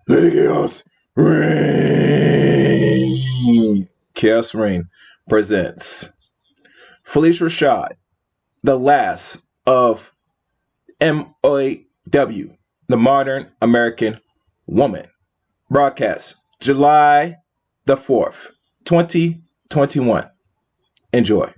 Let the chaos reign. Chaos Reign presents Phylicia Rashad, the last of M.A.W, the modern American woman. Broadcast July the 4th, 2021. Enjoy.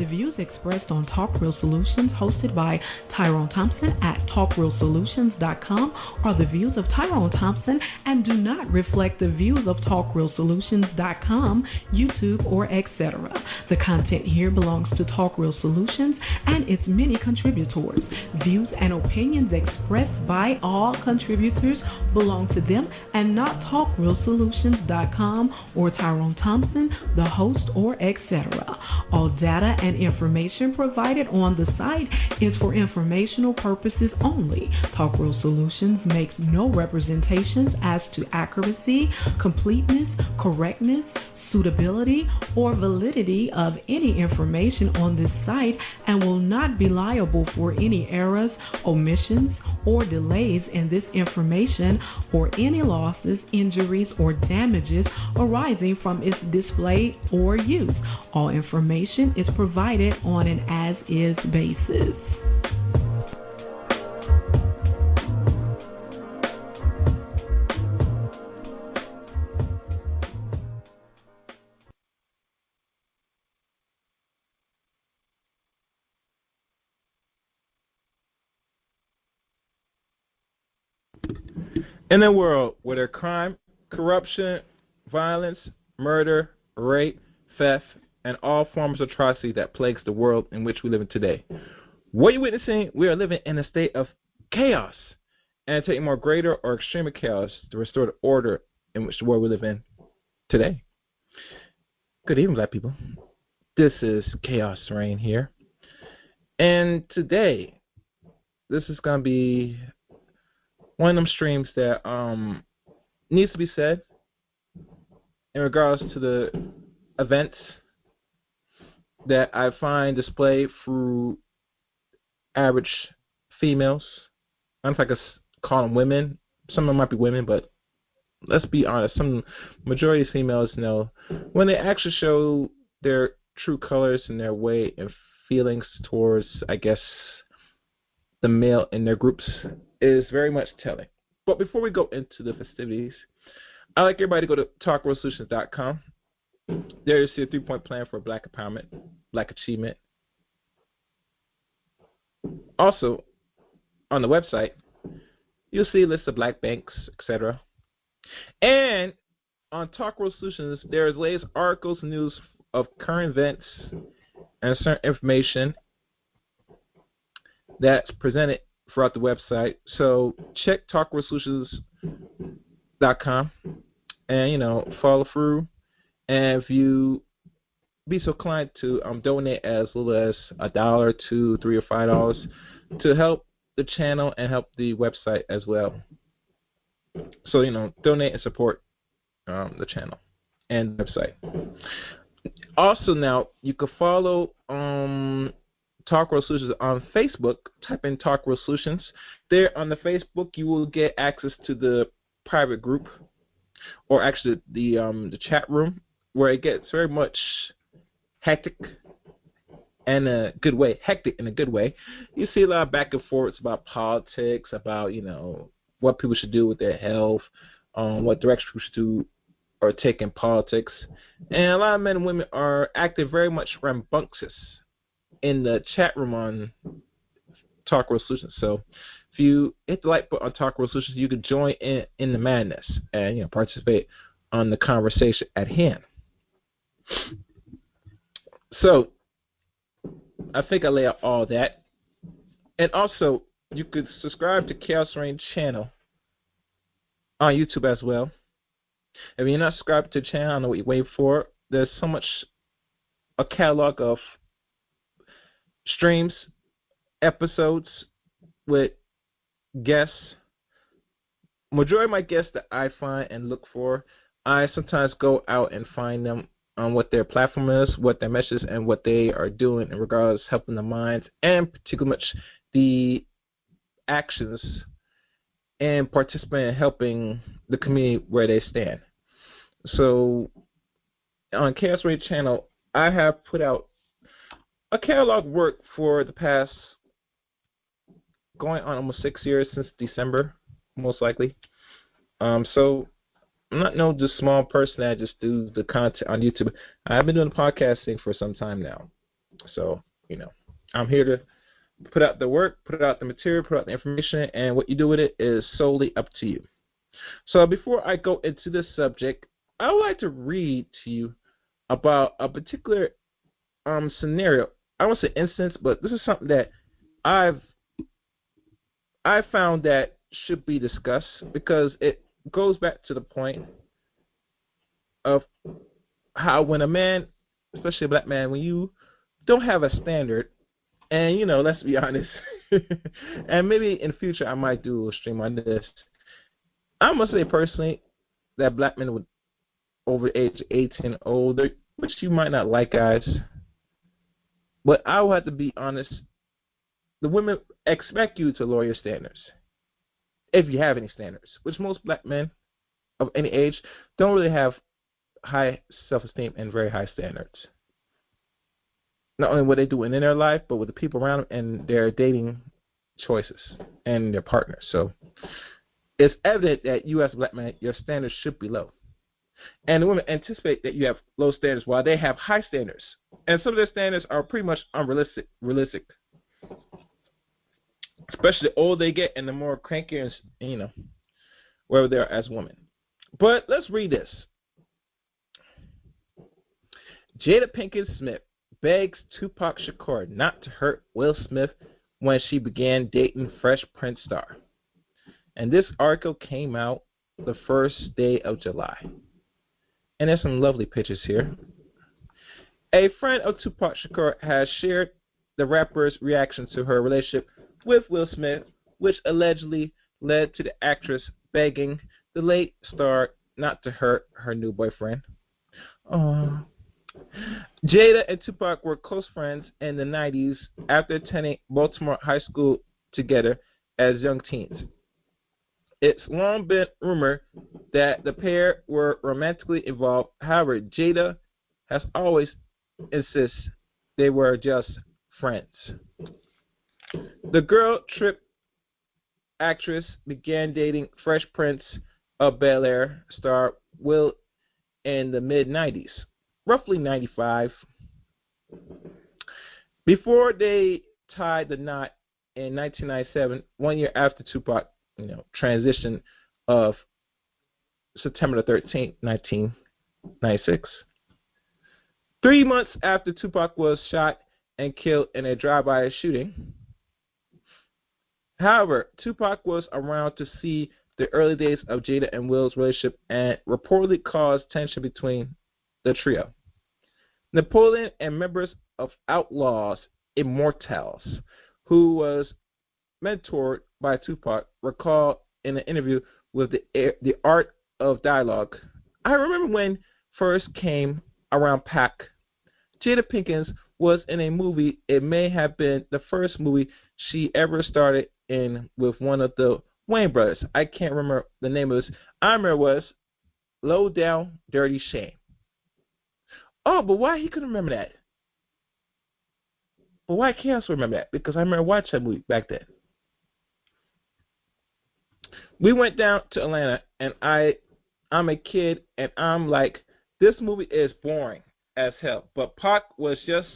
The views expressed on Talk Real Solutions, hosted by Tyrone Thompson at TalkRealSolutions.com, are the views of Tyrone Thompson and do not reflect the views of TalkRealSolutions.com, YouTube, or etc. The content here belongs to Talk Real Solutions and its many contributors. Views and opinions expressed by all contributors belong to them and not TalkRealSolutions.com or Tyrone Thompson, the host, or etc. All data and information provided on the site is for informational purposes only. Talk Real Solutions makes no representations as to accuracy, completeness, correctness, suitability, or validity of any information on this site and will not be liable for any errors, omissions, or delays in this information or any losses, injuries, or damages arising from its display or use. All information is provided on an as-is basis. In a world where there are crime, corruption, violence, murder, rape, theft, and all forms of atrocity that plagues the world in which we live in today, what you're witnessing, we are living in a state of chaos, and taking more greater or extreme chaos to restore the order in which the world we live in today. Good evening, black people. This is Chaos Reign here, and today, this is going to be one of them streams that needs to be said in regards to the events that I find displayed through average females. I don't know if I could call them women. Some of them might be women, but let's be honest. Some majority of females know when they actually show their true colors and their way and feelings towards, I guess, the male in their groups is very much telling. But before we go into the festivities, I'd like everybody to go to talkrealsolutions.com. There you see a 3-point plan for black empowerment, black achievement. Also, on the website, you'll see a list of black banks, etc. And on Talk Real Solutions, there is latest articles and news of current events and certain information that's presented throughout the website. So check talkrealsolutions.com and, follow through. And if you be so kind to donate as little as $1, $2, $3, or $5 to help the channel and help the website as well. So, donate and support the channel and the website. Also, now, you can follow Talk Real Solutions on Facebook. Type in Talk Real Solutions. There on the Facebook, you will get access to the private group, or actually the chat room, where it gets very much hectic in a good way. Hectic in a good way. You see a lot of back and forths about politics, about what people should do with their health, what direction people should do or take in politics, and a lot of men and women are acting very much rambunctious in the chat room on Talk Real Solutions. So if you hit the like button on Talk Real Solutions, you can join in the madness and participate on the conversation at hand. So I think I lay out all that. And also, you could subscribe to Chaos Reign channel on YouTube as well. If you're not subscribed to the channel, I don't know what you're waiting for. There's so much, a catalog of streams, episodes with guests. Majority of my guests that I find and look for, I sometimes go out and find them on what their platform is, what their message is, and what they are doing in regards to helping the minds, and particularly much the actions and participating in helping the community where they stand. So on Chaos Reign channel, I have put out a catalog work for the past going on almost 6 years, since December, most likely. So I'm not just small person that just do the content on YouTube. I've been doing podcasting for some time now. So, I'm here to put out the work, put out the material, put out the information, and what you do with it is solely up to you. So before I go into this subject, I would like to read to you about a particular scenario. I won't say instance, but this is something that I found that should be discussed, because it goes back to the point of how when a man, especially a black man, when you don't have a standard, and let's be honest, and maybe in the future I might do a stream on this. I'm gonna say personally that black men would over the age of 18 or older, which you might not like, guys. But I will have to be honest. The women expect you to lower your standards, if you have any standards, which most black men of any age don't really have high self-esteem and very high standards. Not only what they do in their life, but with the people around them and their dating choices and their partners. So it's evident that you as a black man, your standards should be low. And the women anticipate that you have low standards while they have high standards. And some of their standards are pretty much unrealistic, especially the older they get and the more crankier and, wherever they are as women. But let's read this. Jada Pinkett Smith begs Tupac Shakur not to hurt Will Smith when she began dating Fresh Prince star. And this article came out the first day of July. And there's some lovely pictures here. A friend of Tupac Shakur has shared the rapper's reaction to her relationship with Will Smith, which allegedly led to the actress begging the late star not to hurt her new boyfriend. Aww. Jada and Tupac were close friends in the 90s after attending Baltimore High School together as young teens. It's long been rumored that the pair were romantically involved. However, Jada has always insisted they were just friends. The girl trip actress began dating Fresh Prince of Bel-Air star Will in the mid-90s, roughly 95. Before they tied the knot in 1997, 1 year after Tupac transition of September the 13th, 1996. 3 months after Tupac was shot and killed in a drive-by shooting. However, Tupac was around to see the early days of Jada and Will's relationship and reportedly caused tension between the trio. Napoleon and members of Outlaws Immortals, who was mentored by Tupac, recalled in an interview with the Art of Dialogue. I remember when first came around Pac. Jada Pinkett was in a movie. It may have been the first movie she ever started in with one of the Wayne brothers. I can't remember the name of this. I remember it was Low Down Dirty Shame. Oh, but why he couldn't remember that? But why can't I also remember that? Because I remember watching that movie back then. We went down to Atlanta, and I'm a kid, and I'm like, this movie is boring as hell. But Pac was just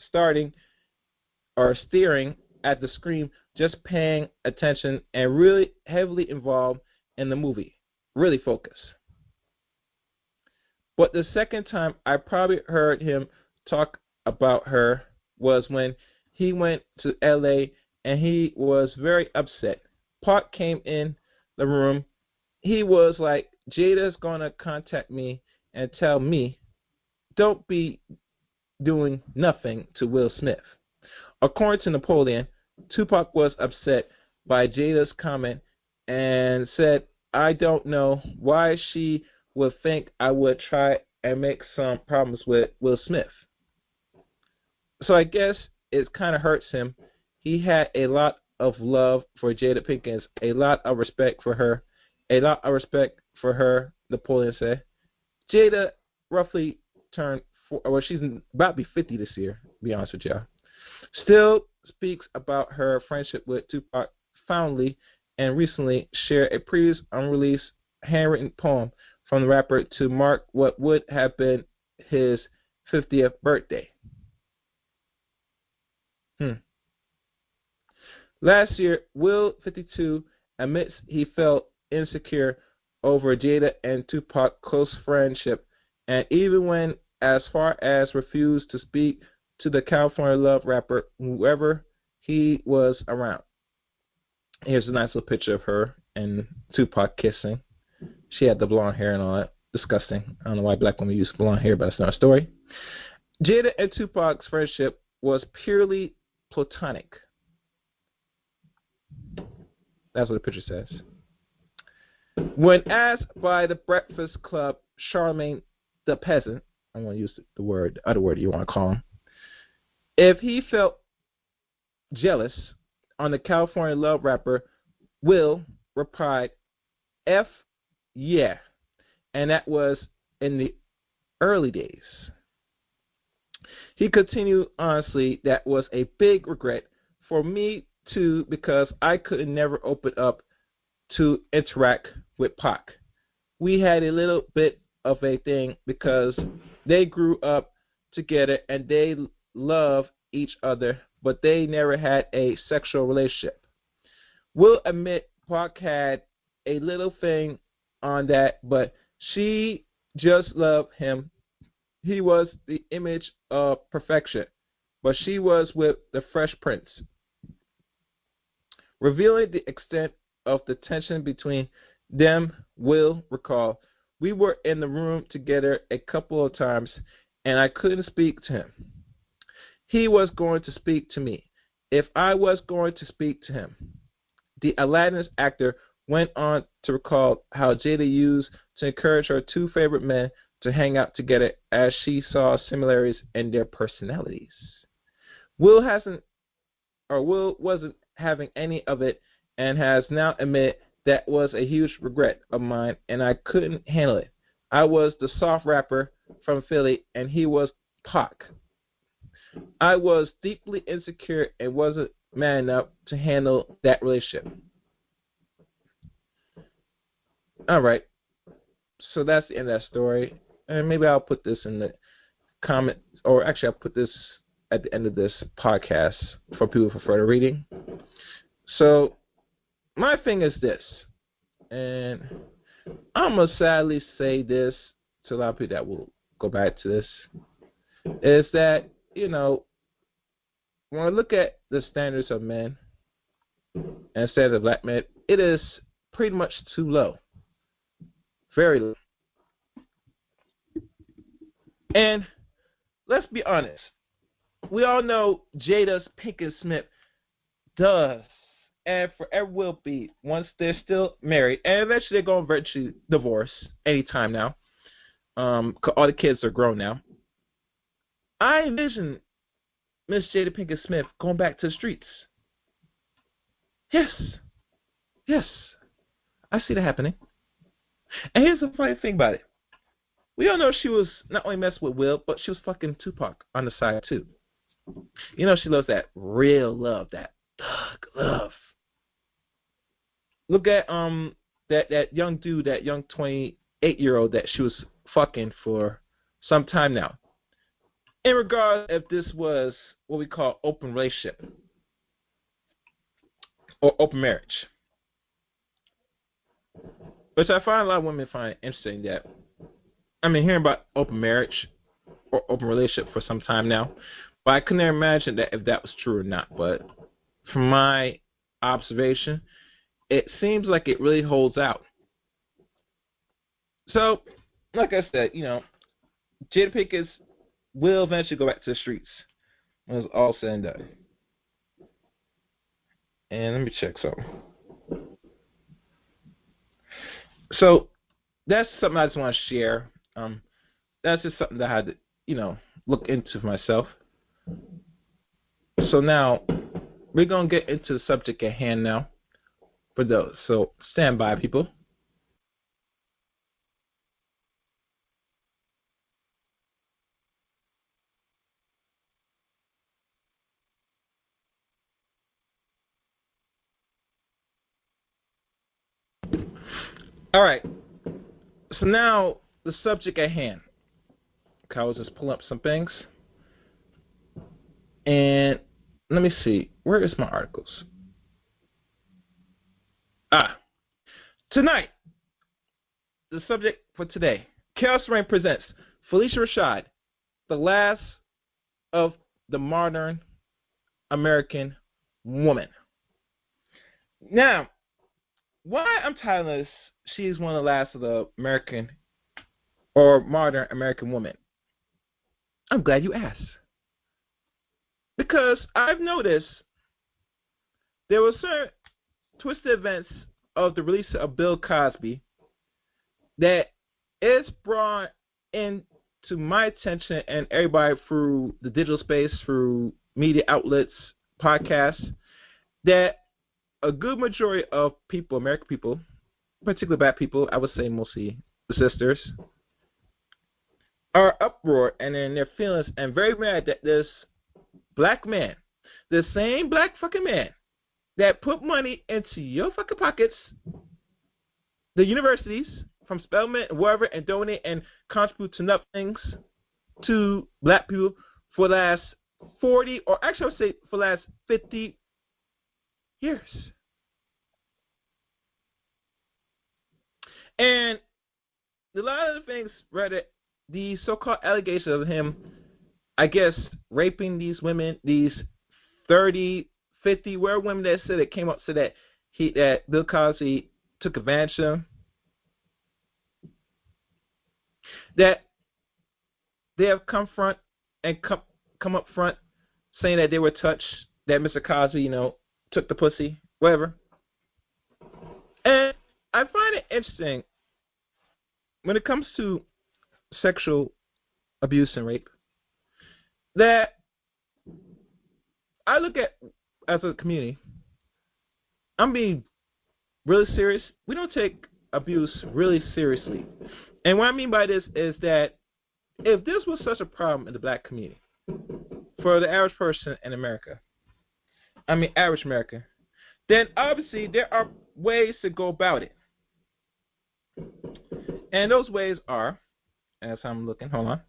starting or staring at the screen, just paying attention and really heavily involved in the movie, really focused. But the second time I probably heard him talk about her was when he went to L.A. and he was very upset. Pac came in the room. He was like, Jada's going to contact me and tell me, don't be doing nothing to Will Smith. According to Napoleon, Tupac was upset by Jada's comment and said, I don't know why she would think I would try and make some problems with Will Smith. So I guess it kind of hurts him. He had a lot of love for Jada Pinkett, a lot of respect for her, Napoleon said. Jada roughly turned, she's about to be 50 this year, to be honest with y'all. Still speaks about her friendship with Tupac fondly and recently shared a previous unreleased handwritten poem from the rapper to mark what would have been his 50th birthday. Last year, Will, 52, admits he felt insecure over Jada and Tupac's close friendship, and even went as far as refused to speak to the California Love rapper, whoever he was around. Here's a nice little picture of her and Tupac kissing. She had the blonde hair and all that. Disgusting. I don't know why black women use blonde hair, but that's not a story. Jada and Tupac's friendship was purely platonic. That's what the picture says. When asked by the Breakfast Club, Charlamagne the peasant, I'm going to use the other word you want to call him, if he felt jealous on the California love rapper, Will replied, F yeah. And that was in the early days. He continued, honestly, that was a big regret for me too, because I could never open up to interact with Pac. We had a little bit of a thing because they grew up together and they love each other, but they never had a sexual relationship. Will admit Pac had a little thing on that, but she just loved him. He was the image of perfection, but she was with the Fresh Prince. Revealing the extent of the tension between them, Will recall, we were in the room together a couple of times, and I couldn't speak to him. He was going to speak to me, if I was going to speak to him. The Aladdin's actor went on to recall how Jade used to encourage her two favorite men to hang out together as she saw similarities in their personalities. Will wasn't having any of it and has now admitted that was a huge regret of mine and I couldn't handle it. I was the soft rapper from Philly and he was Pac. I was deeply insecure and wasn't man enough to handle that relationship. Alright, so that's the end of that story. And maybe I'll put this in the comment, or actually I'll put this at the end of this podcast for people for further reading. So, my thing is this, and I'm going to sadly say this to a lot of people that will go back to this, is that, you know, when I look at the standards of men and standards of black men, it is pretty much too low. Very low. And let's be honest. We all know Jada's Pinkett Smith does, and forever will be, once they're still married, and eventually they're going to virtually divorce anytime now. 'Cause all the kids are grown now. I envision Miss Jada Pinkett Smith going back to the streets. Yes. Yes. I see that happening. And here's the funny thing about it. We all know she was not only messing with Will, but she was fucking Tupac on the side too. You know she loves that real love, that thug love. Look at that young dude, that young 28-year-old that she was fucking for some time now. In regards if this was what we call open relationship or open marriage. Which I find a lot of women find interesting that, I mean, hearing about open marriage or open relationship for some time now, but I couldn't imagine that if that was true or not. But from my observation, it seems like it really holds out. So, like I said, you know, Jada Pinkett will eventually go back to the streets when it's all said and done. And let me check something. So, that's something I just want to share. That's just something that I had to, you know, look into for myself. So now, we're going to get into the subject at hand now for those. So, stand by, people. All right. So now, the subject at hand. Okay, I was just pulling up some things. And let me see. Where is my articles? Tonight, the subject for today. Chaos Reign presents Phylicia Rashad, the last of the modern American woman. Now, why I'm titling this, she's one of the last of the American or modern American women? I'm glad you asked. Because I've noticed there were certain twisted events of the release of Bill Cosby that is brought in to my attention and everybody through the digital space, through media outlets, podcasts, that a good majority of people, American people, particularly black people, I would say mostly the sisters, are uproar and in their feelings and very mad that this black man, the same black fucking man that put money into your fucking pockets, the universities, from Spelman and wherever, and donate and contribute to nothings to black people for the last 40, or actually I would say for the last 50 years. And a lot of the things, rather, the so-called allegations of him, I guess, raping these women, these 30, 50, where women that said it came up so that that Bill Cosby took advantage of them, that they have come up front saying that they were touched, that Mr. Cosby, took the pussy, whatever. And I find it interesting when it comes to sexual abuse and rape that I look at as a community, I'm being really serious. We don't take abuse really seriously. And what I mean by this is that if this was such a problem in the black community, for the average person in America, average American, then obviously there are ways to go about it. And those ways are, as I'm looking, hold on.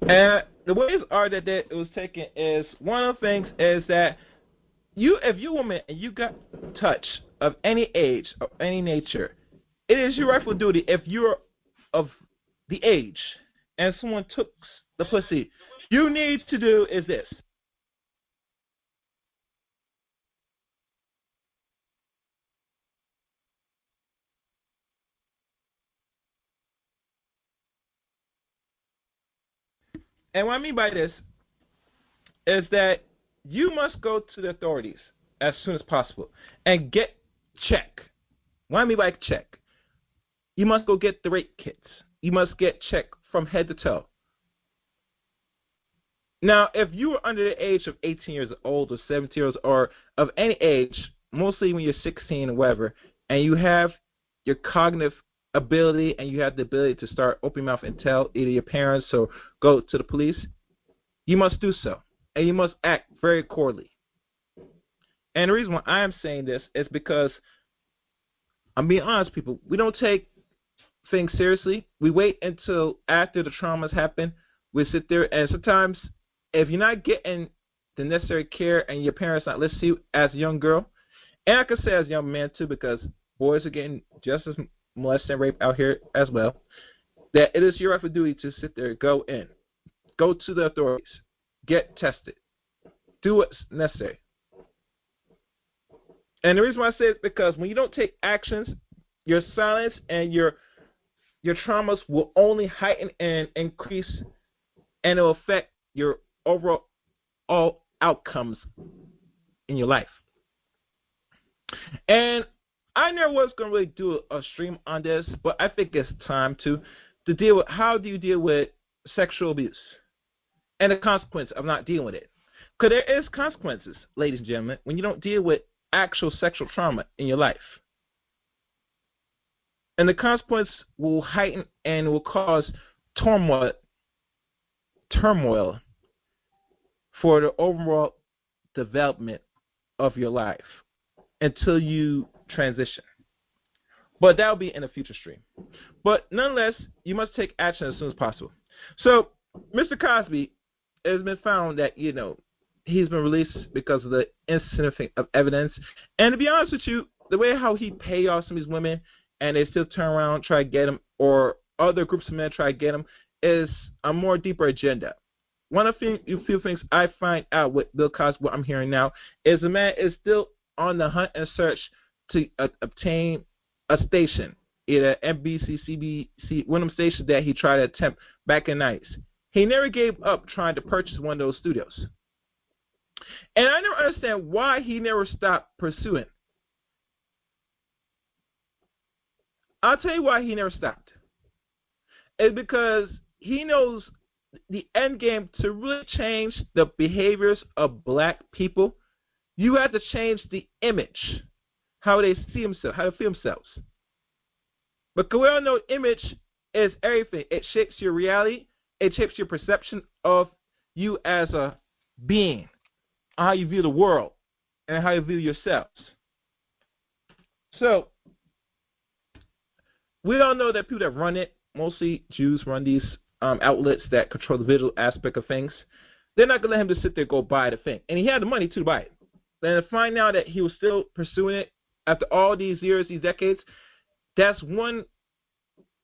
And the ways are that it was taken is, one of the things is that if you're a woman and you got touch of any age, of any nature, it is your rightful duty, if you're of the age and someone took the pussy, you need to do is this. And what I mean by this is that you must go to the authorities as soon as possible and get check. What I mean by check, you must go get the rape kits. You must get check from head to toe. Now, if you are under the age of 18 years old or 17 years old or of any age, mostly when you're 16 or whatever, and you have your cognitive ability and you have the ability to start opening your mouth and tell either your parents or go to the police, you must do so. And you must act very accordingly. And the reason why I am saying this is because, I'm being honest, people, we don't take things seriously. We wait until after the traumas happen. We sit there, and sometimes if you're not getting the necessary care and your parents not listening to you as a young girl, and I could say as a young man too, because boys are getting just as molested and raped out here as well, that it is your rightful duty to sit there, go to the authorities, get tested, do what's necessary. And the reason why I say it is because when you don't take actions, your silence and your traumas will only heighten and increase, and it will affect your overall outcomes in your life. And I never was going to really do a stream on this, but I think it's time to deal with how do you deal with sexual abuse and the consequence of not dealing with it. Because there is consequences, ladies and gentlemen, when you don't deal with actual sexual trauma in your life. And the consequence will heighten and will cause turmoil for the overall development of your life until you transition. But that will be in a future stream. But nonetheless, you must take action as soon as possible. So, Mr. Cosby, it has been found that, he's been released because of the insufficient of evidence. And to be honest with you, the way how he paid off some of these women and they still turn around and try to get him, or other groups of men try to get him, is a more deeper agenda. One of the few things I find out with Bill Cosby, what I'm hearing now, is the man is still on the hunt and search to obtain a station, either NBC, CBC, one of them stations that he tried to attempt back in the 90s. He never gave up trying to purchase one of those studios. And I never understand why he never stopped pursuing. I'll tell you why he never stopped. It's because he knows the end game to really change the behaviors of black people. You have to change the image, how they see themselves, how they feel themselves. Because we all know image is everything. It shapes your reality. It shapes your perception of you as a being, how you view the world, and how you view yourselves. So, we all know that people that run it, mostly Jews, run these outlets that control the visual aspect of things. They're not going to let him just sit there and go buy the thing. And he had the money to buy it. And to find out that he was still pursuing it after all these years, these decades, that's one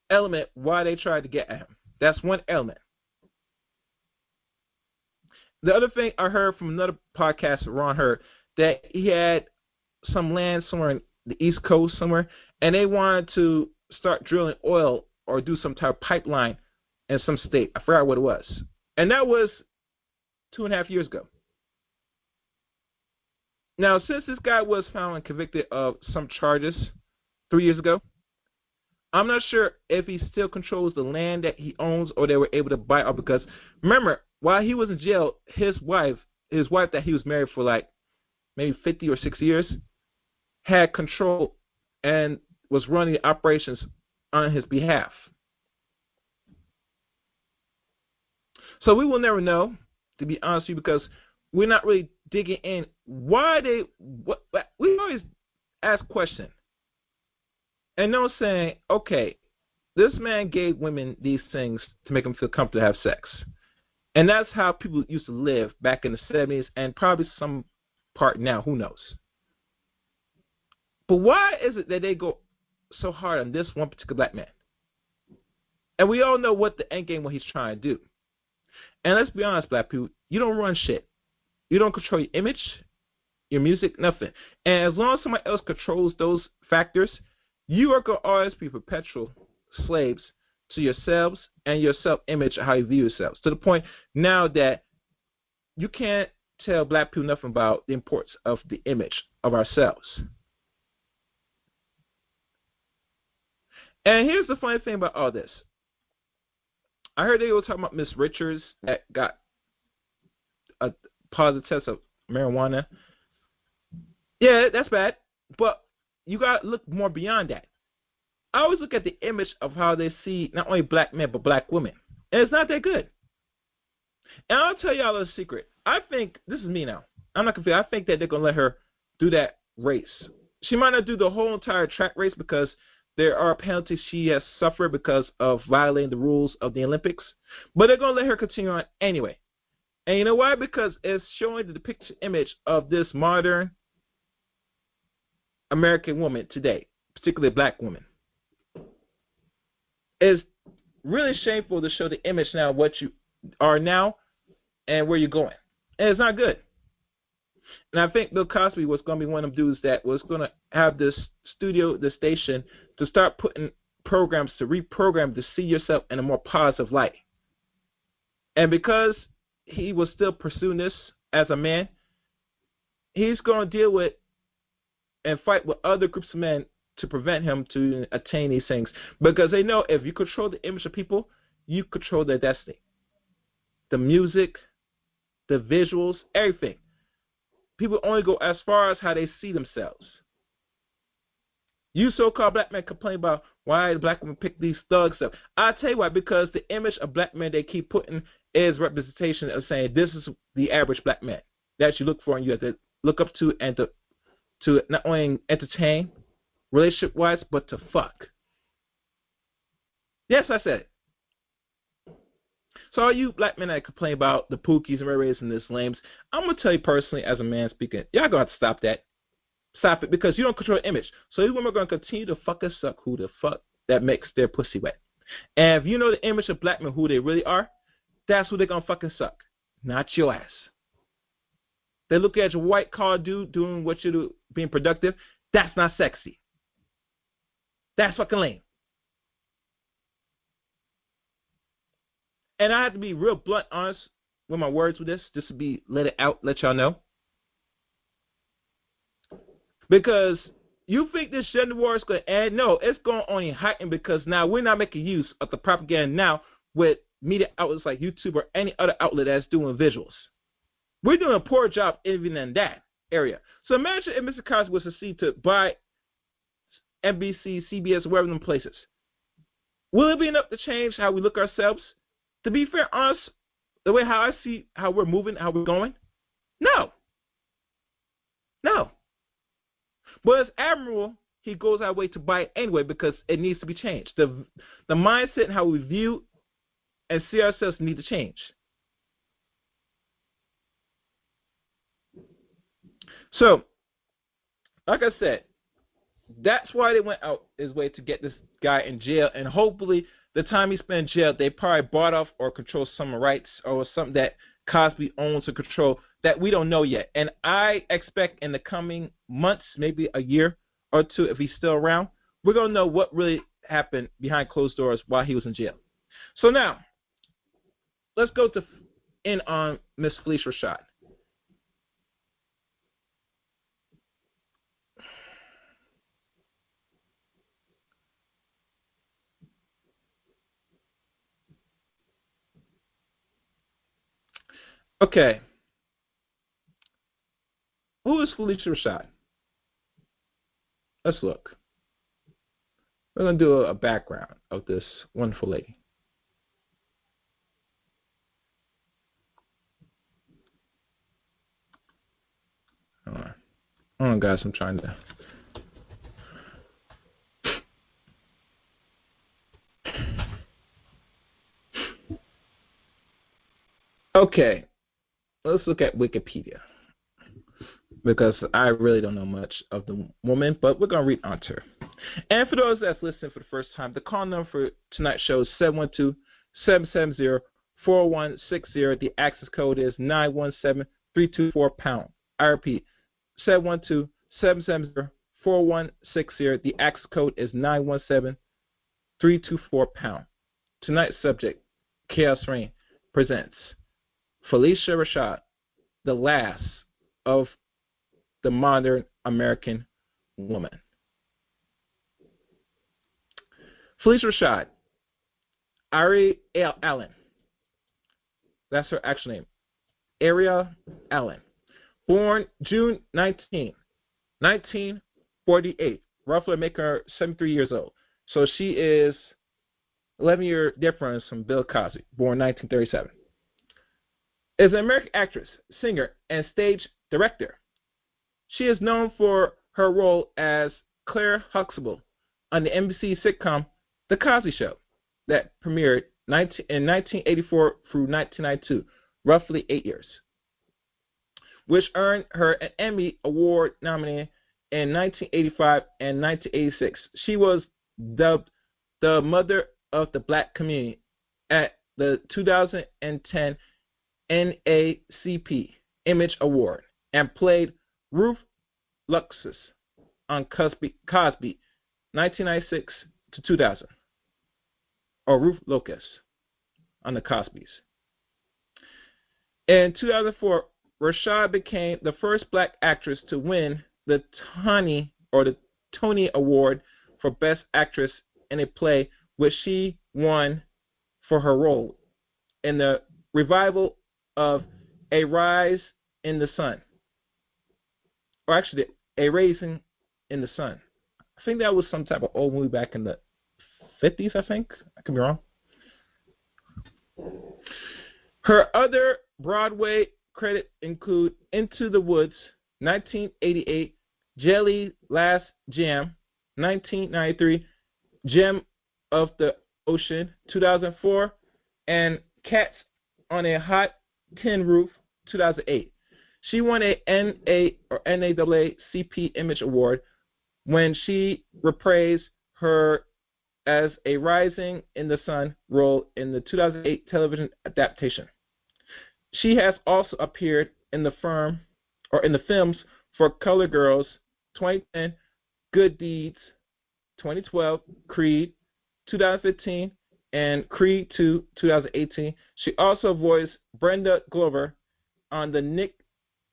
element why they tried to get at him. That's one element. The other thing I heard from another podcast Ron heard, that he had some land somewhere in the East Coast somewhere, and they wanted to start drilling oil or do some type of pipeline in some state. I forgot what it was. And that was 2.5 years ago. Now, since this guy was found and convicted of some charges 3 years ago, I'm not sure if he still controls the land that he owns or they were able to buy it. Because remember, while he was in jail, his wife that he was married for like maybe 50 or 60 years, had control and was running the operations on his behalf. So we will never know, to be honest with you, because we're not really digging in why we always ask questions. And no saying, okay, this man gave women these things to make them feel comfortable to have sex. And that's how people used to live back in the 70s and probably some part now, who knows. But why is it that they go so hard on this one particular black man? And we all know what the end game, what he's trying to do. And let's be honest, black people, you don't run shit. You don't control your image, your music, nothing. And as long as somebody else controls those factors, you are going to always be perpetual slaves to yourselves and your self-image, how you view yourselves. To the point now that you can't tell black people nothing about the importance of the image of ourselves. And here's the funny thing about all this. I heard they were talking about Miss Richards that got a positive test of marijuana. Yeah, that's bad. But you got to look more beyond that. I always look at the image of how they see not only black men, but black women. And it's not that good. And I'll tell y'all a secret. I think, this is me now, I'm not confused. I think that they're going to let her do that race. She might not do the whole entire track race because there are penalties she has suffered because of violating the rules of the Olympics. But they're going to let her continue on anyway. And you know why? Because it's showing the depicted image of this modern American woman today, particularly a black woman. It's really shameful to show the image now of what you are now and where you're going. And it's not good. And I think Bill Cosby was going to be one of them dudes that was going to have this studio, this station, to start putting programs to reprogram to see yourself in a more positive light. And because he was still pursuing this as a man, he's going to deal with and fight with other groups of men to prevent him to attain these things. Because they know if you control the image of people, you control their destiny. The music, the visuals, everything. People only go as far as how they see themselves. You so-called black men complain about why the black women pick these thugs up. I'll tell you why, because the image of black men they keep putting is representation of saying this is the average black man that you look for and you have to look up to and to not only entertain relationship-wise, but to fuck. Yes, I said it. So all you black men that complain about the Pookies and Ray Rays and this lames, I'm going to tell you personally as a man speaking, y'all going to have to stop that. Stop it, because you don't control the image. So these women are going to continue to fucking suck who the fuck that makes their pussy wet. And if you know the image of black men, who they really are, that's who they're going to fucking suck. Not your ass. They look at your white collar dude doing what you do, being productive. That's not sexy. That's fucking lame. And I have to be real blunt, honest with my words with this, just to be let y'all know. Because you think this gender war is going to end? No, it's going to only heighten because now we're not making use of the propaganda now with media outlets like YouTube or any other outlet that's doing visuals. We're doing a poor job even in that area. So imagine if Mr. Cosby was to succeed to buy NBC, CBS, wherever them places. Will it be enough to change how we look ourselves? To be fair, honest, the way how I see how we're moving, how we're going? No. No. But as admiral, he goes our way to buy it anyway because it needs to be changed. The mindset and how we view and see ourselves need to change. So, like I said, that's why they went out his way to get this guy in jail, and hopefully the time he spent in jail, they probably bought off or control some rights or something that Cosby owns or control that we don't know yet. And I expect in the coming months, maybe a year or two, if he's still around, we're going to know what really happened behind closed doors while he was in jail. So now, let's go in on Miss Phylicia Rashad. Okay. Who is Phylicia Rashad? Let's look. We're going to do a background of this wonderful lady. Hold on, guys. I'm trying to... Okay. Let's look at Wikipedia. Because I really don't know much of the woman, but we're going to read on to her. And for those that's listening for the first time, the call number for tonight's show is 712-770-4160. The access code is 917-324-pound. I repeat, 712-770-4160. The access code is 917-324-pound. Tonight's subject, Chaos Reign, presents Phylicia Rashad, the last of the modern American woman. Phylicia Rashad, Ari Allen. That's her actual name. Ariel Allen. Born June 19, 1948. Roughly make her 73 years old. So she is 11-year difference from Bill Cosby, born 1937. Is an American actress, singer, and stage director. She is known for her role as Claire Huxtable on the NBC sitcom The Cosby Show that premiered in 1984 through 1992, roughly 8 years, which earned her an Emmy Award nominee in 1985 and 1986. She was dubbed the Mother of the Black Community at the 2010 NAACP Image Award and played Ruth Luxus on Cosby 1996 to 2000, or Ruth Locust on the Cosbys. In 2004, Rashad became the first black actress to win the Tony Award for Best Actress in a Play, which she won for her role in the revival of A Rise in the Sun. Or actually, A Raising in the Sun. I think that was some type of old movie back in the 50s, I think. I could be wrong. Her other Broadway credits include Into the Woods, 1988, Jelly Last Jam, 1993, Gem of the Ocean, 2004, and Cats on a Hot Tin Roof, 2008. She won a NAACP Image Award when she reprised her as a Rising in the Sun role in the 2008 television adaptation. She has also appeared in the films for Color Girls, 2010, Good Deeds, 2012, Creed, 2015, and Creed 2, 2018. She also voiced Brenda Glover on the Nick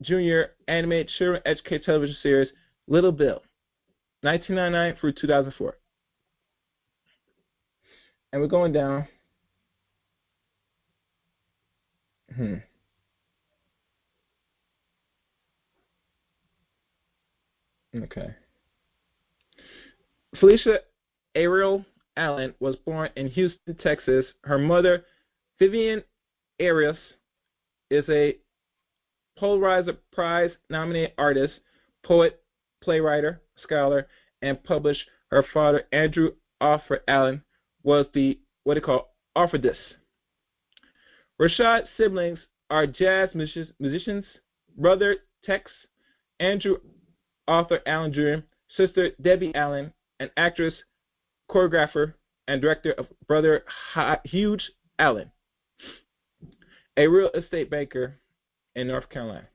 Jr. animated children educated television series Little Bill, 1999 through 2004. And we're going down. Okay. Phylicia Ariel Allen was born in Houston, Texas. Her mother, Vivian Arias, is a Pulitzer Prize-nominated artist, poet, playwright, scholar, and published. Her father, Andrew Arthur Allen, was the what they call orthodox. Rashad's siblings are jazz musicians, brother Tex, Andrew Arthur Allen Jr., sister Debbie Allen, an actress, choreographer, and director of brother Hugh Allen, a real estate banker in North Carolina.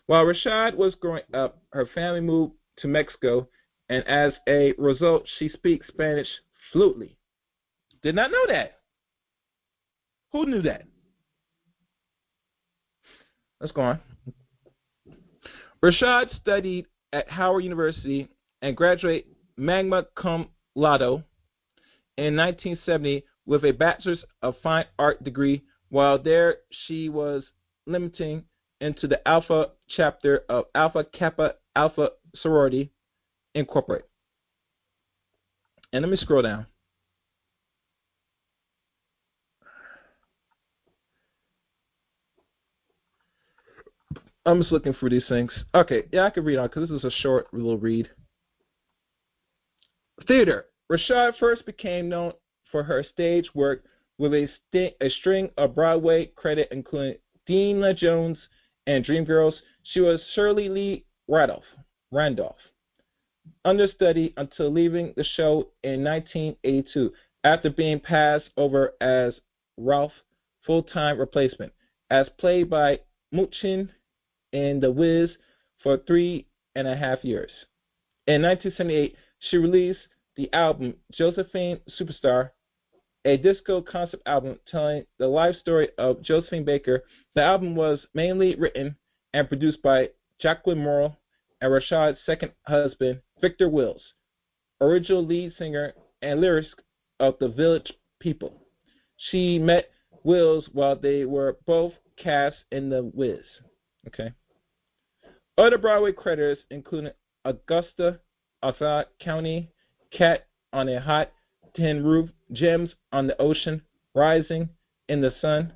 While Rashad was growing up, her family moved to Mexico, and as a result, she speaks Spanish fluently. Did not know that. Who knew that? Let's go on. Rashad studied at Howard University and graduated magna cum laude in 1970 with a Bachelor's of Fine Art degree. While there, she was limiting into the Alpha chapter of Alpha Kappa Alpha Sorority Incorporated. And let me scroll down. I'm just looking through these things. Okay, yeah, I can read on because this is a short little read. Theater. Rashad first became known for her stage work with a string of Broadway credits, including Dean Jones and Dreamgirls. She was Shirley Lee Randolph, understudy until leaving the show in 1982 after being passed over as Ralph's full-time replacement, as played by Muchin in The Wiz for 3.5 years. In 1978, she released the album Josephine Superstar, a disco concept album telling the life story of Josephine Baker. The album was mainly written and produced by Jacqueline Morrow and Rashad's second husband, Victor Wills, original lead singer and lyricist of The Village People. She met Wills while they were both cast in The Wiz. Okay. Other Broadway creditors included Augusta, Osage County, Cat on a Hot Tin Roof, Gems on the Ocean, Raising in the Sun,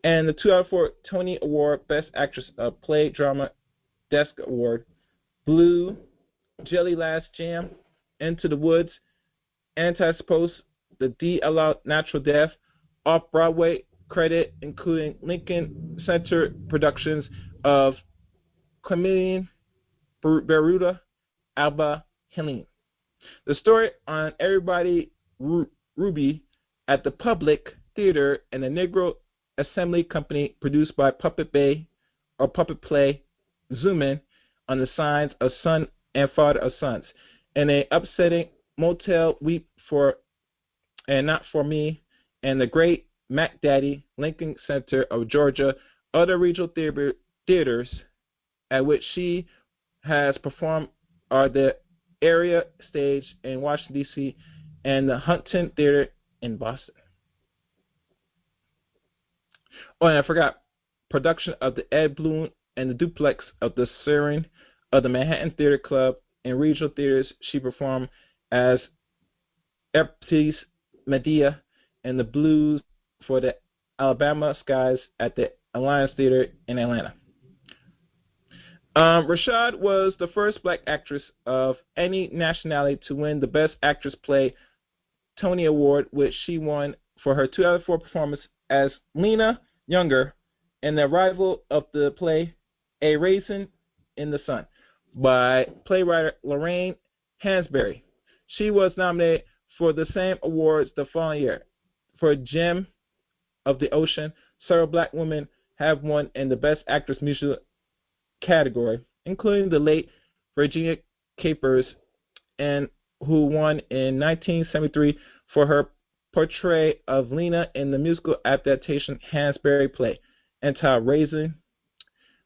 and the 2004 Tony Award Best Actress of Play Drama Desk Award, Blue, Jelly Last Jam, Into the Woods, Anti-Suppose, The D Allowed Natural Death, Off-Broadway credit including Lincoln Center productions of Chameleon, Beruda, Alba, Helene. The story on Everybody Ruby at the Public Theater and the Negro Assembly Company, produced by Puppet Play, Zoom In on the signs of Son and Father of Sons, and a upsetting Motel Weep for and Not For Me, and the Great Mac Daddy, Lincoln Center of Georgia. Other regional theaters at which she has performed are the Area Stage in Washington, D.C., and the Huntington Theater in Boston. Oh, and I forgot, production of the Ed Bloom and the Duplex of the Siren of the Manhattan Theater Club. In regional theaters, she performed as Epes Medea and the Blues for the Alabama Skies at the Alliance Theater in Atlanta. Rashad was the first black actress of any nationality to win the Best Actress Play Tony Award, which she won for her 2004 performance as Lena Younger in the arrival of the play A Raisin in the Sun by playwright Lorraine Hansberry. She was nominated for the same awards the following year. For Gem of the Ocean, several black women have won in the Best Actress Musical category, including the late Virginia Capers and who won in 1973 for her portrayal of Lena in the musical adaptation Hansberry play entitled Raising.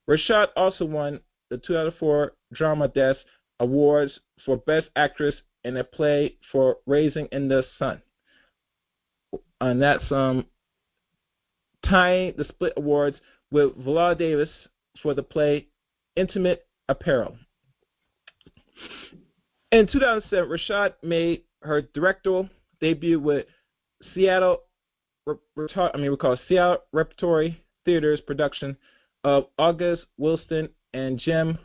Rashad also won the 2004 Drama Desk Awards for Best Actress in a Play for Raising in the Sun. And that's tying the split awards with Viola Davis for the play Intimate Apparel. In 2007, Rashad made her directorial debut with Seattle Repertory Theater's production of August Wilson and Gem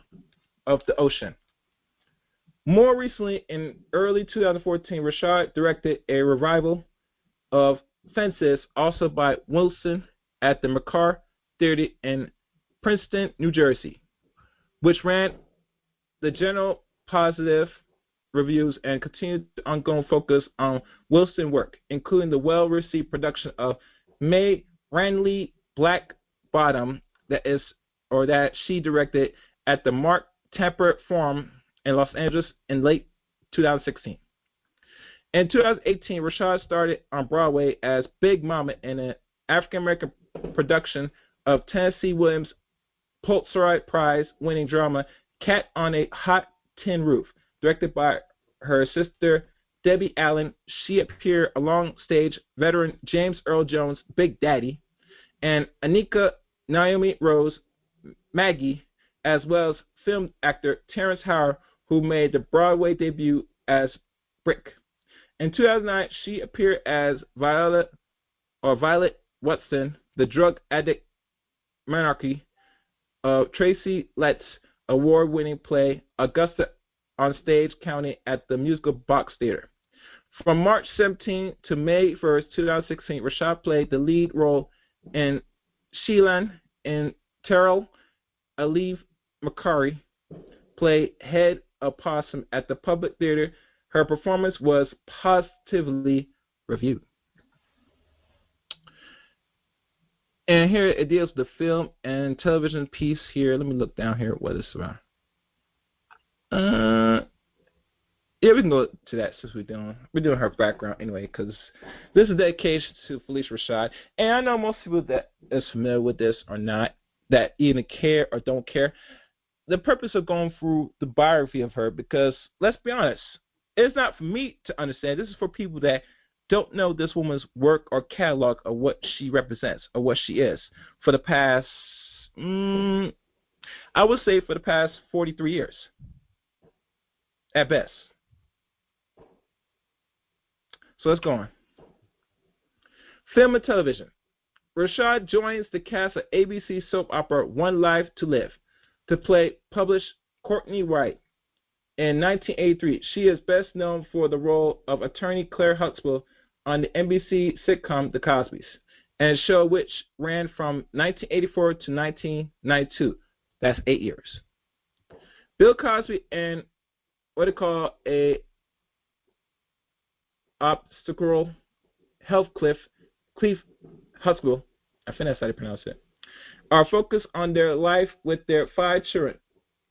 of the Ocean. More recently, in early 2014, Rashad directed a revival of Fences, also by Wilson, at the McCarr Theater in Princeton, New Jersey, which ran the general positive reviews and continued the ongoing focus on Wilson's work, including the well-received production of May Ranley Black Bottom that she directed at the Mark Tappert Forum in Los Angeles in late 2016. In 2018, Rashad started on Broadway as Big Mama in an African-American production of Tennessee Williams' Pulitzer Prize-winning drama Cat on a Hot Tin Roof, directed by her sister Debbie Allen. She appeared alongstage veteran James Earl Jones' Big Daddy and Anika Naomi Rose Maggie, as well as film actor Terrence Howard, who made the Broadway debut as Brick. In 2009, she appeared as Violet Watson, the drug addict monarchy of Tracy Letts' award-winning play Augusta on Stage County at the Musical Box Theater. From March 17 to May 1st, 2016, Rashad played the lead role in Sheelan in Terrell Alive McCurry played Head Opossum at the Public Theater. Her performance was positively reviewed. And here it deals with the film and television piece here. Let me look down here what it's about. Yeah, we can go to that since we're doing her background anyway, because this is a dedication to Phylicia Rashad. And I know most people that is familiar with this or not, that even care or don't care. The purpose of going through the biography of her, because let's be honest, it's not for me to understand. This is for people that don't know this woman's work or catalog of what she represents or what she is for the past, I would say for the past 43 years, at best. So let's go on. Film and television. Rashad joins the cast of ABC soap opera One Life to Live to play published Courtney Wright. In 1983, she is best known for the role of attorney Claire Huxtable on the NBC sitcom The Cosbys, and a show which ran from 1984 to 1992. That's 8 years. Bill Cosby and what they call a obstacle health Cliff Huxtable, I think that's how they pronounce it, are focused on their life with their 5 children.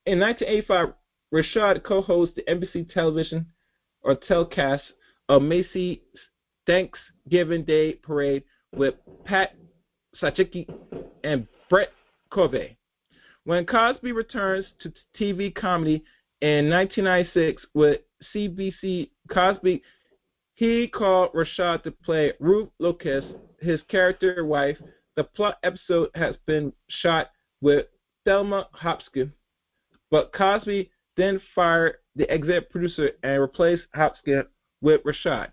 In 1985, Rashad co-hosts the NBC television or telecast of Macy's Thanksgiving Day Parade with Pat Sajicki and Brett Covey. When Cosby returns to TV comedy in 1996 with CBC Cosby, he called Rashad to play Ruth Locust, his character wife. The plot episode has been shot with Thelma Hopkins, but Cosby then fired the executive producer and replaced Hopkins with Rashad.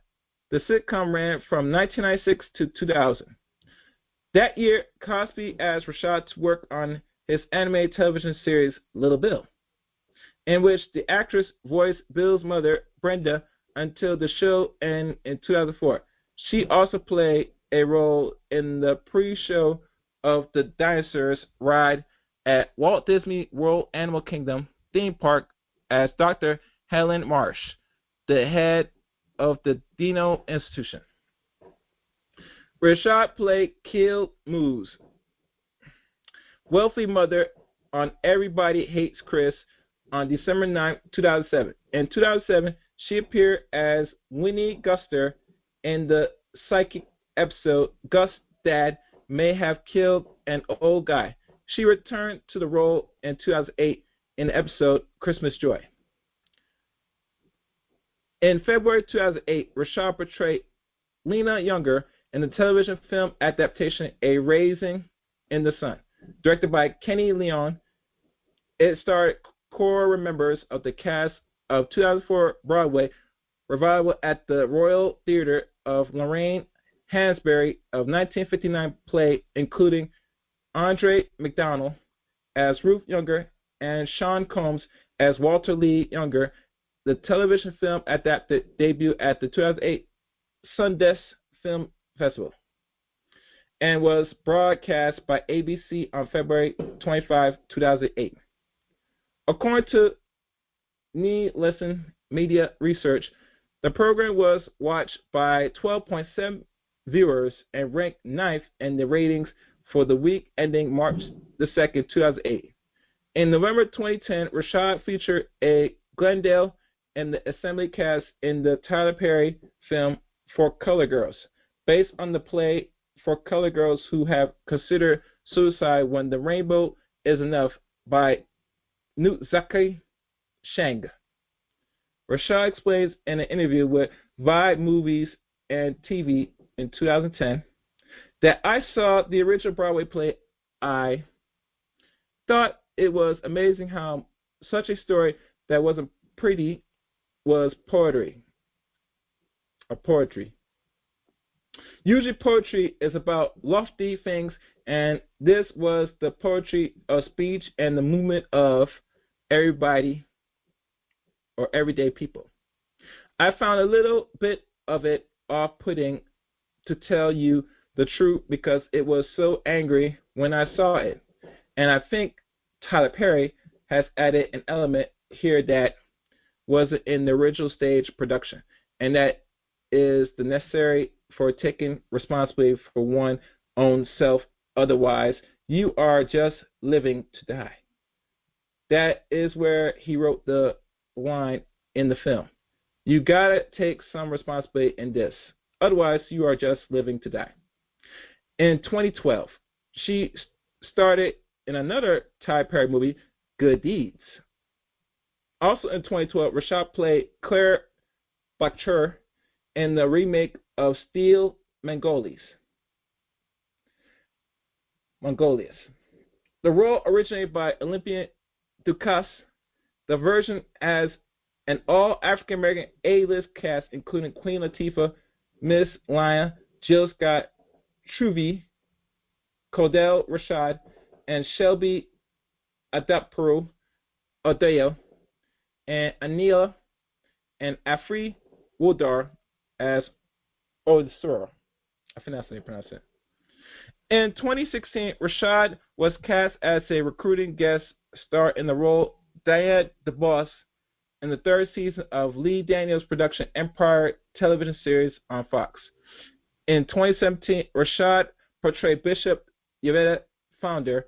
The sitcom ran from 1996 to 2000. That year, Cosby asked Rashad to work on his animated television series Little Bill, in which the actress voiced Bill's mother, Brenda, until the show ended in 2004. She also played a role in the pre-show of the Dinosaurs ride at Walt Disney World Animal Kingdom theme park as Dr. Helen Marsh, the head of the Dino Institution. Rashad played Kill Moose, wealthy mother on Everybody Hates Chris on December 9, 2007. In 2007, She appeared as Winnie Guster in the psychic episode Gust's Dad May Have Killed an Old Guy. She returned to the role in 2008 in the episode Christmas Joy. In February 2008, Rashad portrayed Lena Younger in the television film adaptation A Rising in the Sun, directed by Kenny Leon. It starred core members of the cast of 2004 Broadway revival at the Royal Theatre of Lorraine Hansberry of 1959 play, including Andre McDonald as Ruth Younger and Sean Combs as Walter Lee Younger. The television film adapted debut at the 2008 Sundance Film Festival and was broadcast by ABC on February 25, 2008. According to Nielsen Media Research, the program was watched by 12.7 viewers and ranked 9th in the ratings for the week ending March 2, 2008. In November 2010, Rashad featured a Glendale and the assembly cast in the Tyler Perry film For Color Girls, based on the play For Color Girls Who Have Considered Suicide When the Rainbow Is Enough by Nuzaki Shang. Rashad explains in an interview with Vibe Movies and TV in 2010 that I saw the original Broadway play. I thought it was amazing how such a story that wasn't pretty was poetry. Usually poetry is about lofty things, and this was the poetry of speech and the movement of everybody or everyday people. I found a little bit of it off-putting, to tell you the truth, because it was so angry when I saw it. And I think Tyler Perry has added an element here that wasn't in the original stage production, and that is the necessary for taking responsibility for one's own self. Otherwise, you are just living to die. That is where he wrote the line in the film. You gotta take some responsibility in this. Otherwise, you are just living to die. In 2012, she started in another Ty Perry movie, Good Deeds. Also in 2012, Rashad played Claire Bachur in the remake of Steel Magnolias. The role originated by Olympian Ducasse. The version has an all-African-American A-list cast, including Queen Latifah, Miss Lyon, Jill Scott, Truvy, Cordell Rashad, and Shelby Adapro Odeo, and Anila and Afri Woodar as Odisura. I think that's how you pronounce it. In 2016, Rashad was cast as a recruiting guest star in the role Diane DeBoss in the third season of Lee Daniels' production Empire television series on Fox. In 2017, Rashad portrayed Bishop Yvette Founder,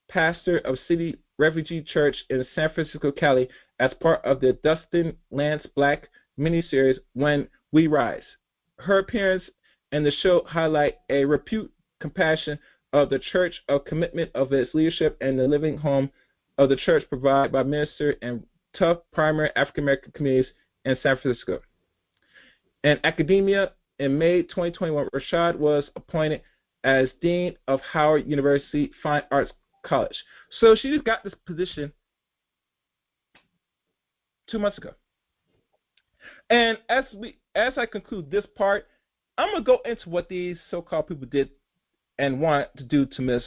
pastor of City Refugee Church in San Francisco, Cali, as part of the Dustin Lance Black miniseries When We Rise. Her appearance in the show highlight a repute compassion of the church, of commitment of its leadership, and the living home of the church provided by minister and tough primary African-American communities in San Francisco. In academia, in May 2021, Rashad was appointed as Dean of Howard University Fine Arts College. So she just got this position 2 months ago. And as I conclude this part, I'm going to go into what these so-called people did and want to do to Miss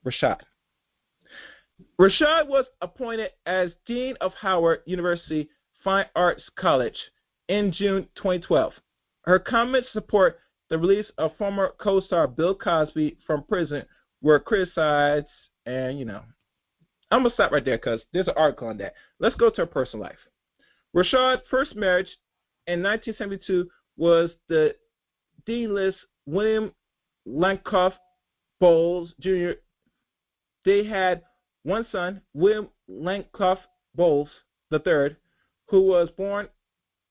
Rashad. Rashad was appointed as Dean of Howard University Fine Arts College in June 2012. Her comments support the release of former co-star Bill Cosby from prison were criticized, and, I'm going to stop right there because there's an article on that. Let's go to her personal life. Rashad's first marriage in 1972 was the Dean-less William Lankoff Bowles Jr. They had one son, William Lankoff Bowles III, who was born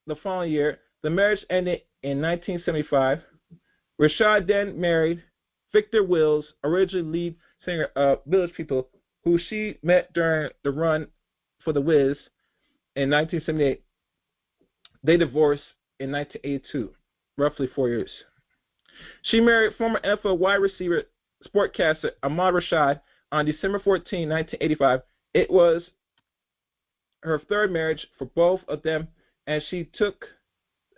the following year. The marriage ended in 1975. Rashad then married Victor Wills, originally lead singer of Village People, who she met during the run for The Wiz in 1978. They divorced in 1982, roughly 4 years. She married former NFL wide receiver sportcaster M.A.W. Rashad on December 14, 1985. It was her third marriage for both of them, and she took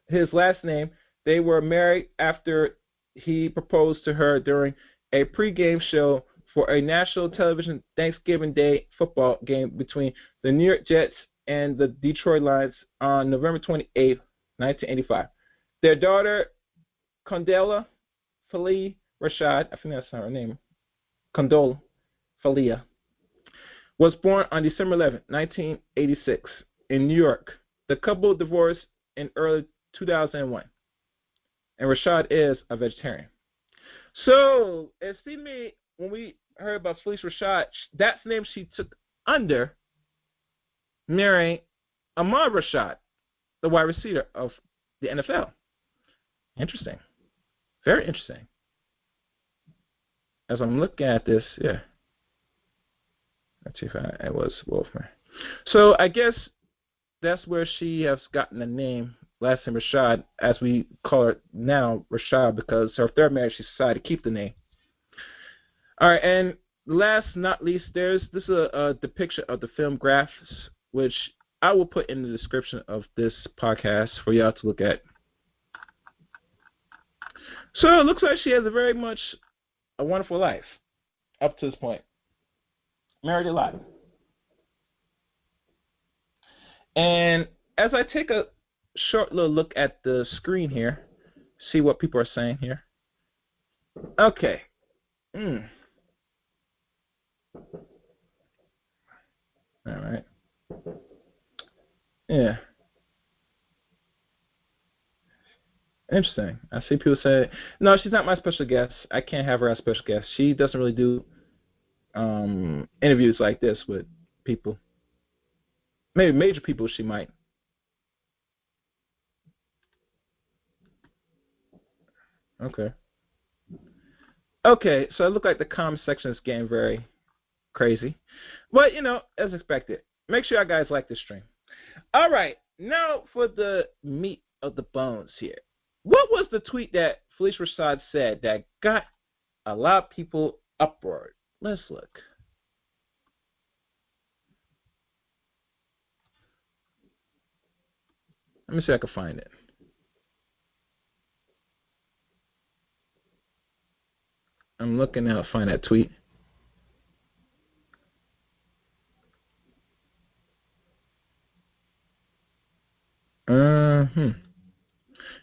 his last name. They were married after he proposed to her during a pregame show for a national television Thanksgiving Day football game between the New York Jets and the Detroit Lions on November 28, 1985. Their daughter, Condola Phylicia Rashad, I think that's her name, Condola Phylicia, was born on December 11, 1986, in New York. The couple divorced in early 2001, and Rashad is a vegetarian. So, it seemed to me when we heard about Phylicia Rashad, that's the name she took under marrying M.A.W. Rashad, the wide receiver of the NFL. Interesting. Very interesting. As I'm looking at this, yeah. Let's see if it was Wolfman. So I guess that's where she has gotten the name, last name Rashad, as we call her now Rashad, because her third marriage she decided to keep the name. All right, and last not least, this is a depiction of the film Graphs, which I will put in the description of this podcast for y'all to look at. So it looks like she has a wonderful life up to this point. Married a lot. And as I take a short little look at the screen here, see what people are saying here. Okay. All right. Yeah. Interesting. I see people say, no, she's not my special guest. I can't have her as special guest. She doesn't really do interviews like this with people. Maybe major people she might. Okay. Okay, so it looked like the comment section is getting very crazy. But, as expected. Make sure you guys like this stream. All right, now for the meat of the bones here. What was the tweet that Phylicia Rashad said that got a lot of people uproar? Let's look. Let me see if I can find it. I'm looking now to find that tweet.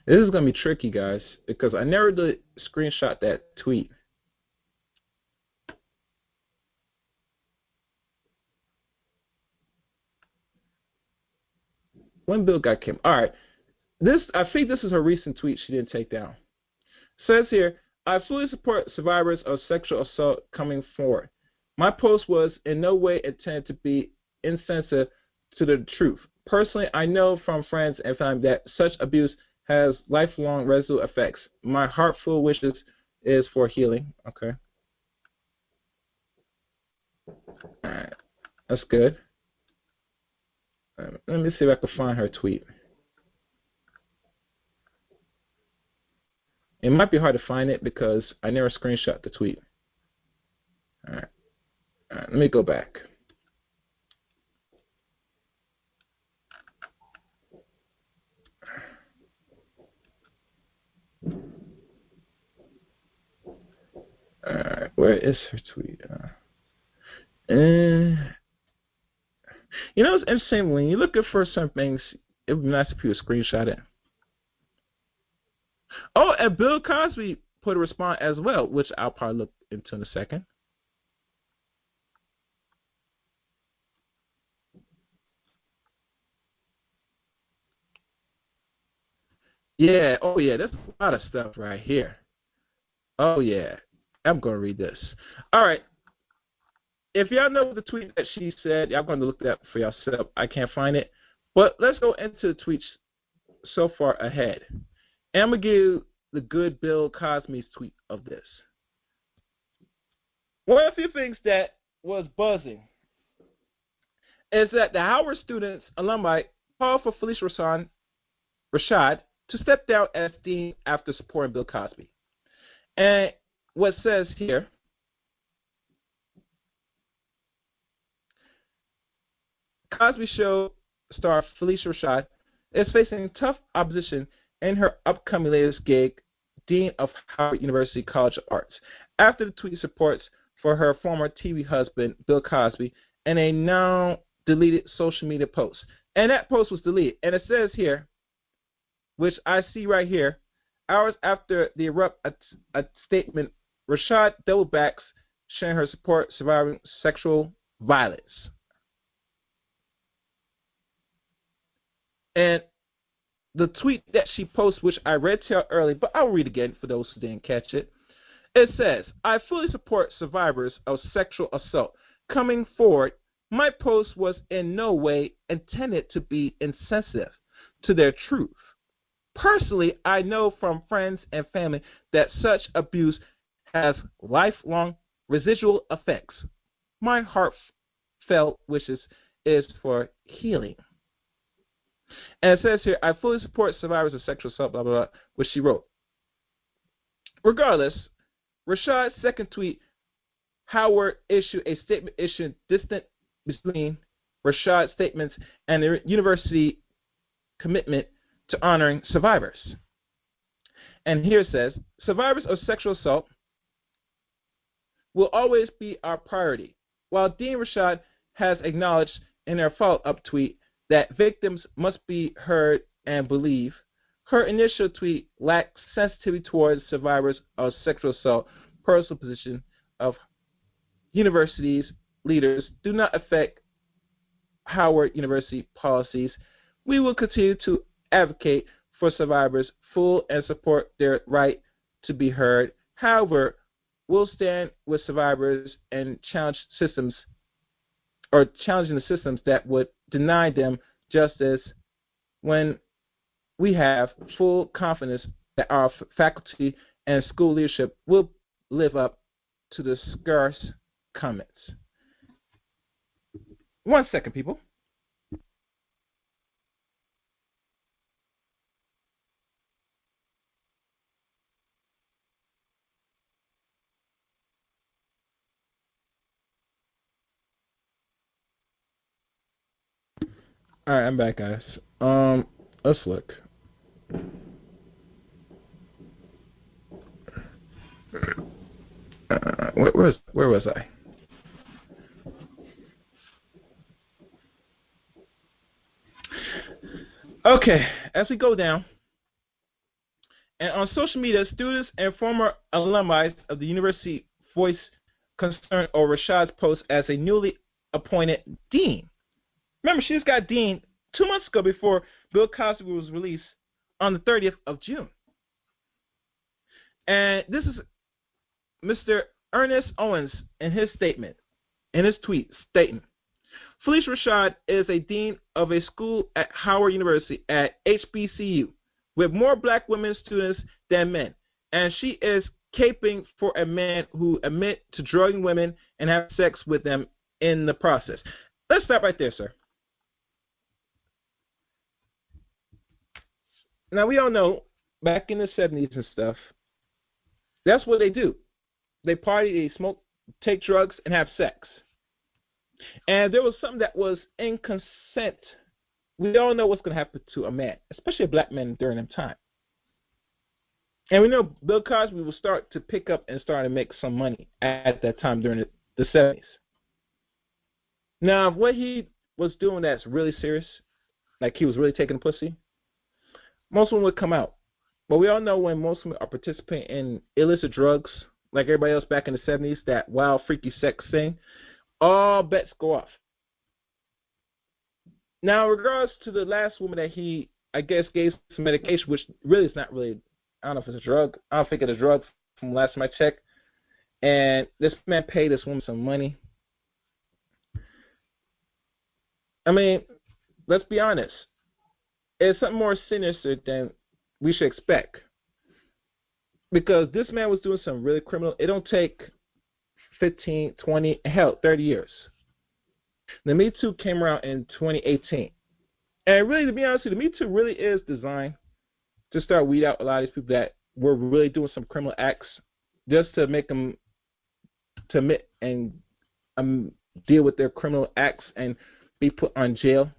This is going to be tricky, guys, because I never did screenshot that tweet. When Bill got Kim. All right. I think this is a recent tweet she didn't take down. It says here, I fully support survivors of sexual assault coming forward. My post was in no way intended to be insensitive to the truth. Personally, I know from friends and family that such abuse has lifelong residual effects. My heartful wishes is for healing. Okay. All right. That's good. Let me see if I can find her tweet. It might be hard to find it because I never screenshot the tweet. All right. Let me go back. All right. Where is her tweet? It's interesting when you look at for some things, it would be nice if people screenshot it. Oh, and Bill Cosby put a response as well, which I'll probably look into in a second. Yeah, oh yeah, there's a lot of stuff right here. Oh yeah, I'm going to read this. All right. If y'all know the tweet that she said, y'all going to look that up for yourself. I can't find it. But let's go into the tweets so far ahead. And I'm going to give you the good Bill Cosby's tweet of this. One of the few things that was buzzing is that the Howard students alumni called for Phylicia Rashad to step down as dean after supporting Bill Cosby. And what says here, Cosby Show star Phylicia Rashad is facing tough opposition in her upcoming latest gig, Dean of Howard University College of Arts, after the tweet supports for her former TV husband, Bill Cosby, in a now-deleted social media post. And that post was deleted. And it says here, which I see right here, hours after the erupt statement, Rashad double backs, sharing her support surviving sexual violence. And the tweet that she posted, which I read to you earlier, but I'll read again for those who didn't catch it. It says, I fully support survivors of sexual assault. Coming forward, my post was in no way intended to be insensitive to their truth. Personally, I know from friends and family that such abuse has lifelong residual effects. My heartfelt wishes is for healing. And it says here, I fully support survivors of sexual assault, blah, blah, blah, which she wrote. Regardless, Rashad's second tweet, Howard issued a statement issuing distant between Rashad's statements and the university commitment to honoring survivors. And here it says, survivors of sexual assault will always be our priority. While Dean Rashad has acknowledged in her follow-up tweet that victims must be heard and believed, her initial tweet lacked sensitivity towards survivors of sexual assault. Personal position of universities leaders do not affect Howard University policies. We will continue to advocate for survivors full and support their right to be heard. However, we'll stand with survivors and challenge systems or challenging the systems that would deny them justice when we have full confidence that our faculty and school leadership will live up to the scarce comments. 1 second, people. All right, I'm back, guys. Let's look. Where was I? Okay, as we go down, and on social media, students and former alumni of the university voiced concern over Rashad's post as a newly appointed dean. Remember, she just got dean 2 months ago before Bill Cosby was released on the 30th of June. And this is Mr. Ernest Owens in his statement, in his tweet, stating, Phylicia Rashad is a dean of a school at Howard University at HBCU with more black women students than men, and she is caping for a man who admit to drugging women and have sex with them in the process. Let's stop right there, sir. Now, we all know, back in the 70s and stuff, that's what they do. They party, they smoke, take drugs, and have sex. And there was something that was in consent. We all know what's going to happen to a man, especially a black man during that time. And we know Bill Cosby will start to pick up and start to make some money at that time during the 70s. Now, what he was doing that's really serious, like he was really taking pussy, most women would come out. But we all know when most women are participating in illicit drugs, like everybody else back in the 70s, that wild, freaky sex thing, all bets go off. Now, in regards to the last woman that he, I guess, gave some medication, which really is not really, I don't know if it's a drug. I don't think it's a drug from last time I checked. And this man paid this woman some money. I mean, let's be honest. is something more sinister than we should expect. Because this man was doing something really criminal. It don't take 15, 20, hell, 30 years. The Me Too came around in 2018. And really, to be honest with you, the Me Too really is designed to start weed out a lot of these people that were really doing some criminal acts just to make them to admit and deal with their criminal acts and be put on jail.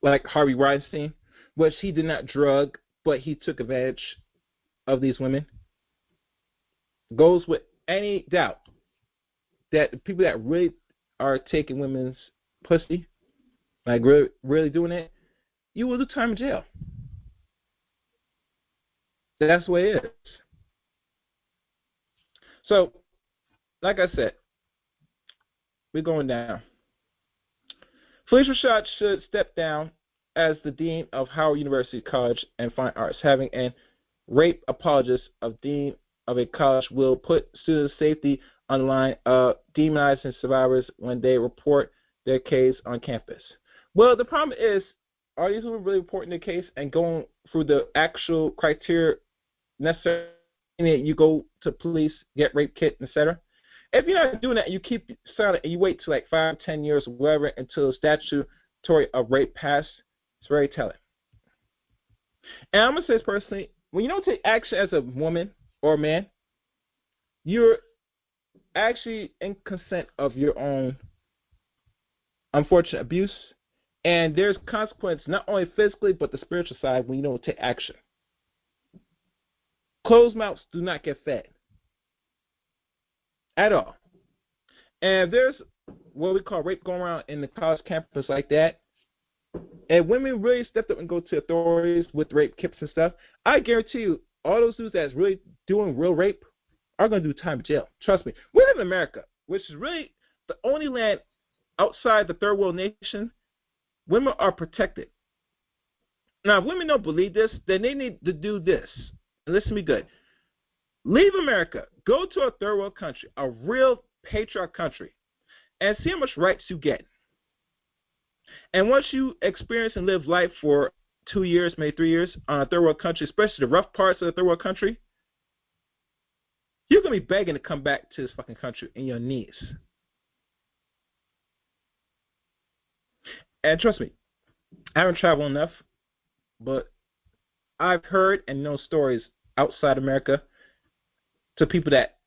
Like Harvey Weinstein, which he did not drug, but he took advantage of these women. Goes with any doubt that the people that really are taking women's pussy, like really doing it, you will do time in jail. That's the way it is. So, like I said, we're going down. Phylicia Rashad should step down as the dean of Howard University College and Fine Arts. Having a rape apologist of dean of a college will put students' safety on the line of demonizing survivors when they report their case on campus. Well, the problem is, are these people really reporting their case and going through the actual criteria necessary? You go to police, get rape kit, etc. If you're not doing that, you keep silent and you wait till like 5, 10 years or whatever until the statutory of rape passed. It's very telling. And I'm going to say this personally, when you don't take action as a woman or a man, you're actually in consent of your own unfortunate abuse. And there's consequence not only physically but the spiritual side when you don't take action. Closed mouths do not get fed. At all. And if there's what we call rape going around in the college campus like that, and women really stepped up and go to authorities with rape kits and stuff, I guarantee you, all those dudes that's really doing real rape are going to do time in jail. Trust me. We live in America, which is really the only land outside the third world nation. Women are protected. Now, if women don't believe this, then they need to do this. And listen to me good. Leave America. Go to a third world country, a real patriarch country, and see how much rights you get. And once you experience and live life for 2 years, maybe 3 years on a third world country, especially the rough parts of the third world country, you're going to be begging to come back to this fucking country in your knees. And trust me, I haven't traveled enough, but I've heard and known stories outside America to people that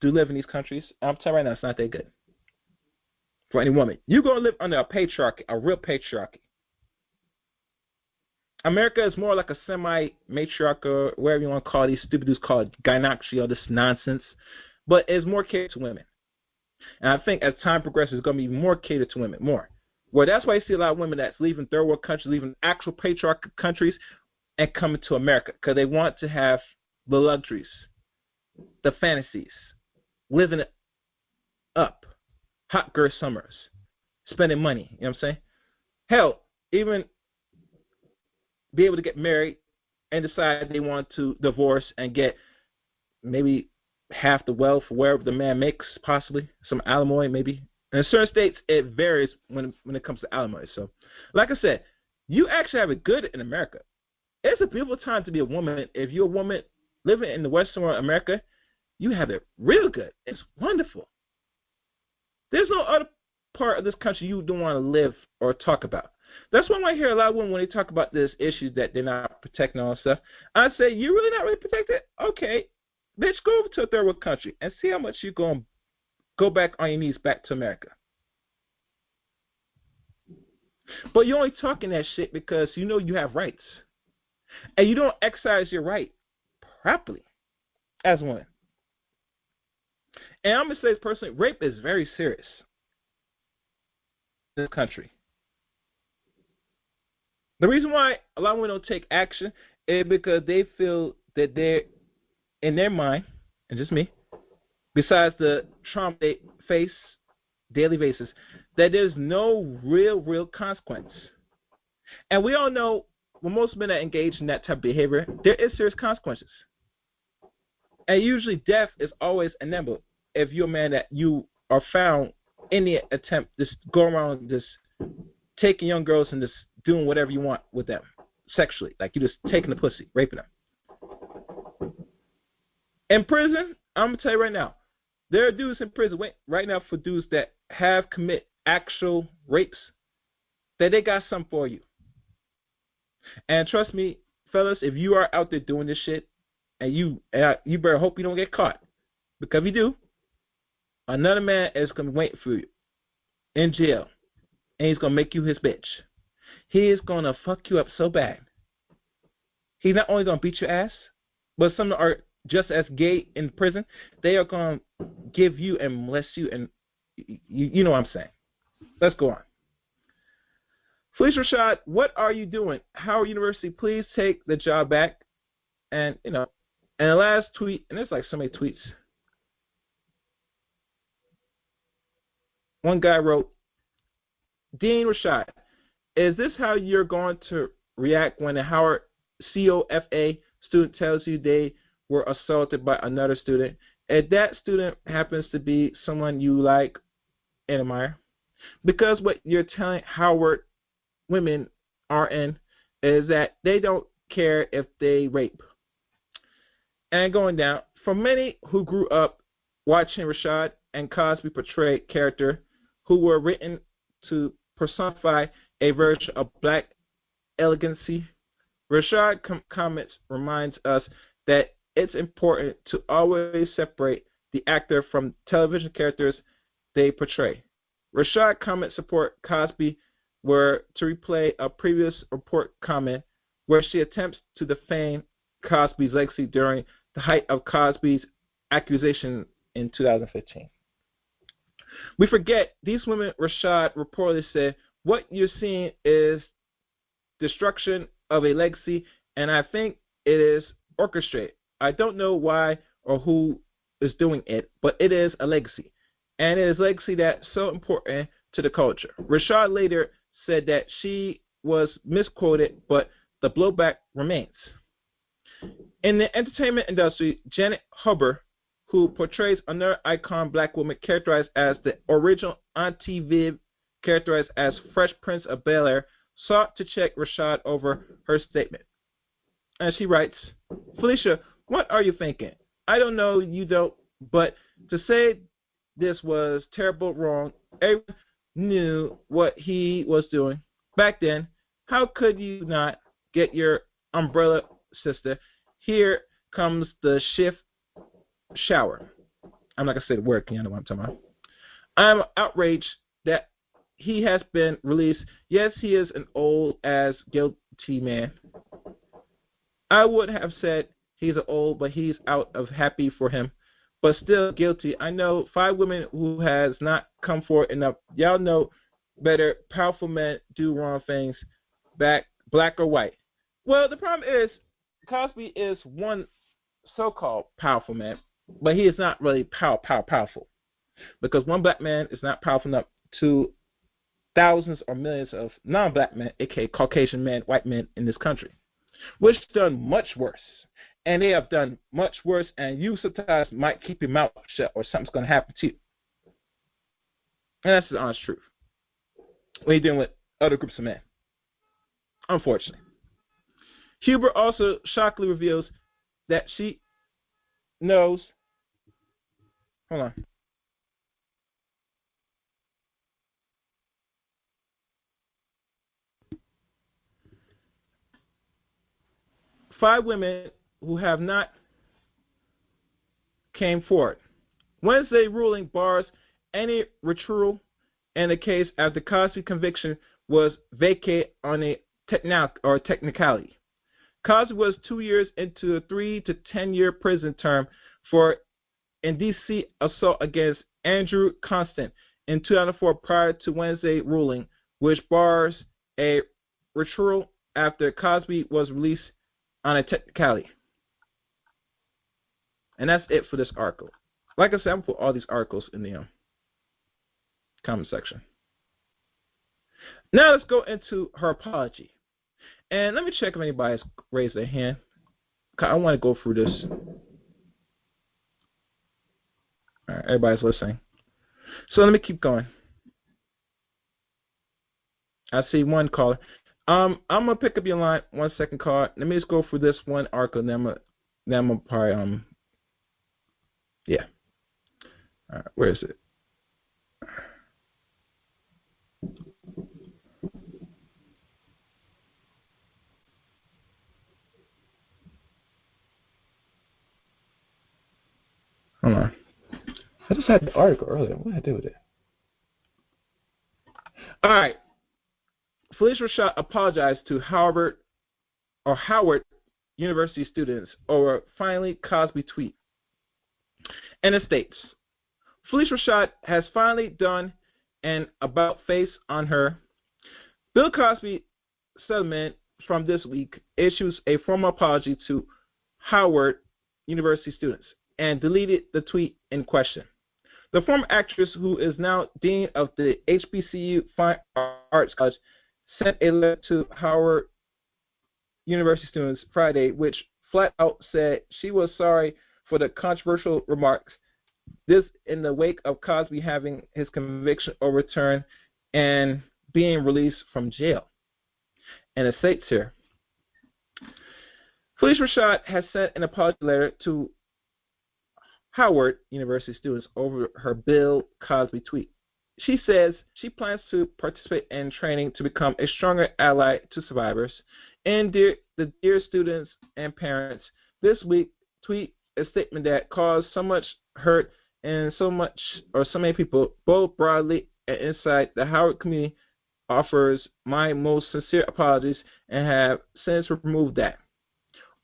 do live in these countries. I'm telling you right now, it's not that good for any woman. You're going to live under a patriarchy, a real patriarchy. America is more like a semi-matriarch, whatever you want to call these stupid dudes call it, gynocracy or this nonsense, but it's more catered to women. And I think as time progresses, it's going to be more catered to women, more. Well, that's why you see a lot of women that's leaving third world countries, leaving actual patriarchal countries, and coming to America because they want to have the luxuries, the fantasies, living it up, hot girl summers, spending money, you know what I'm saying? Hell, even be able to get married and decide they want to divorce and get maybe half the wealth wherever the man makes, possibly, some alimony maybe. In certain states, it varies when it comes to alimony. So, like I said, you actually have it good in America. It's a beautiful time to be a woman. If you're a woman living in the Western world, America, you have it real good. It's wonderful. There's no other part of this country you don't want to live or talk about. That's why I hear a lot of women when they talk about this issues that they're not protecting all this stuff. I say, you're really not really protected? Okay, bitch, go over to a third world country and see how much you're going to go back on your knees back to America. But you're only talking that shit because you know you have rights. And you don't exercise your right properly as a woman. And I'm going to say this personally, rape is very serious in this country. The reason why a lot of women don't take action is because they feel that they're, in their mind, and just me, besides the trauma they face daily basis, that there's no real consequence. And we all know when most men are engaged in that type of behavior, there is serious consequences. And usually death is always inevitable if you're a man that you are found in the attempt just go around just taking young girls and just doing whatever you want with them. sexually. Like, you just taking the pussy, raping them. In prison, I'm going to tell you right now, there are dudes in prison right now for dudes that have commit actual rapes, that they got something for you. And trust me, fellas, if you are out there doing this shit, and you better hope you don't get caught. Because if you do, another man is going to wait for you in jail, and he's going to make you his bitch. He is going to fuck you up so bad. He's not only going to beat your ass, but some are just as gay in prison. They are going to give you and molest you, and you know what I'm saying. Let's go on. Phylicia Rashad, what are you doing? Howard University, please take the job back. And, you know, and the last tweet, and there's like so many tweets. One guy wrote, Dean Rashad, is this how you're going to react when a Howard COFA student tells you they were assaulted by another student? If that student happens to be someone you like and admire? Because what you're telling Howard women RN is that they don't care if they rape. And going down, for many who grew up watching Rashad and Cosby portray characters who were written to personify a version of black elegancy, Rashad comments reminds us that it's important to always separate the actor from television characters they portray. Rashad comments support Cosby were to replay a previous report comment where she attempts to defame Cosby's legacy during the height of Cosby's accusation in 2015. We forget these women, Rashad reportedly said, what you're seeing is destruction of a legacy, and I think it is orchestrated. I don't know why or who is doing it, but it is a legacy. And it is a legacy that's so important to the culture. Rashad later said that she was misquoted, but the blowback remains. In the entertainment industry, Janet Huber, who portrays another icon black woman characterized as the original Auntie Viv, characterized as Fresh Prince of Bel-Air, sought to check Rashad over her statement. And she writes, Phylicia, what are you thinking? I don't know, you don't, but to say this was terrible, wrong, everyone knew what he was doing. Back then, how could you not get your umbrella, sister? Here comes the shift shower. I'm not going to say the word, you know what I'm talking about. I'm outraged that he has been released. Yes, he is an old as guilty man. I would have said he's an old, but he's out of happy for him. But still guilty. I know 5 women who has not come forward enough. Y'all know better. Powerful men do wrong things, black or white. Well, the problem is Cosby is one so-called powerful man, but he is not really powerful. Because one black man is not powerful enough to thousands or millions of non-black men, aka Caucasian men, white men in this country, which done much worse. And they have done much worse, and you sometimes might keep your mouth shut or something's going to happen to you. And that's the honest truth when you're dealing with other groups of men, unfortunately. Huber also shockingly reveals that she knows, hold on, five women who have not came forward. Wednesday ruling bars any retrial in the case after Cosby conviction was vacated on a technicality. Cosby was 2 years into a 3 to 10 year prison term for indecent assault against Andrew Constant in 2004 prior to Wednesday ruling, which bars a retrial after Cosby was released on a technicality. And that's it for this article. Like I said, I'm going to put all these articles in the comment section. Now let's go into her apology. And let me check if anybody's raised their hand. I want to go through this. All right, everybody's listening. So let me keep going. I see one caller. I'm gonna pick up your line 1 second, Carl. Let me just go through this one article, then I'm gonna probably yeah. All right, where is it? Hold on. I just had the article earlier. What did I do with it? All right. Phylicia Rashad apologized to Howard University students over finally Cosby tweet. And it states, Phylicia Rashad has finally done an about face on her. Bill Cosby settlement from this week issues a formal apology to Howard University students and deleted the tweet in question. The former actress, who is now dean of the HBCU Fine Arts College, sent a letter to Howard University students Friday, which flat out said she was sorry for the controversial remarks. This in the wake of Cosby having his conviction overturned and being released from jail. And it states here, Phylicia Rashad has sent an apology letter to Howard University students over her Bill Cosby tweet. She says she plans to participate in training to become a stronger ally to survivors. And dear students and parents, this week tweet a statement that caused so much hurt and so many people, both broadly and inside the Howard community, offers my most sincere apologies and have since removed that.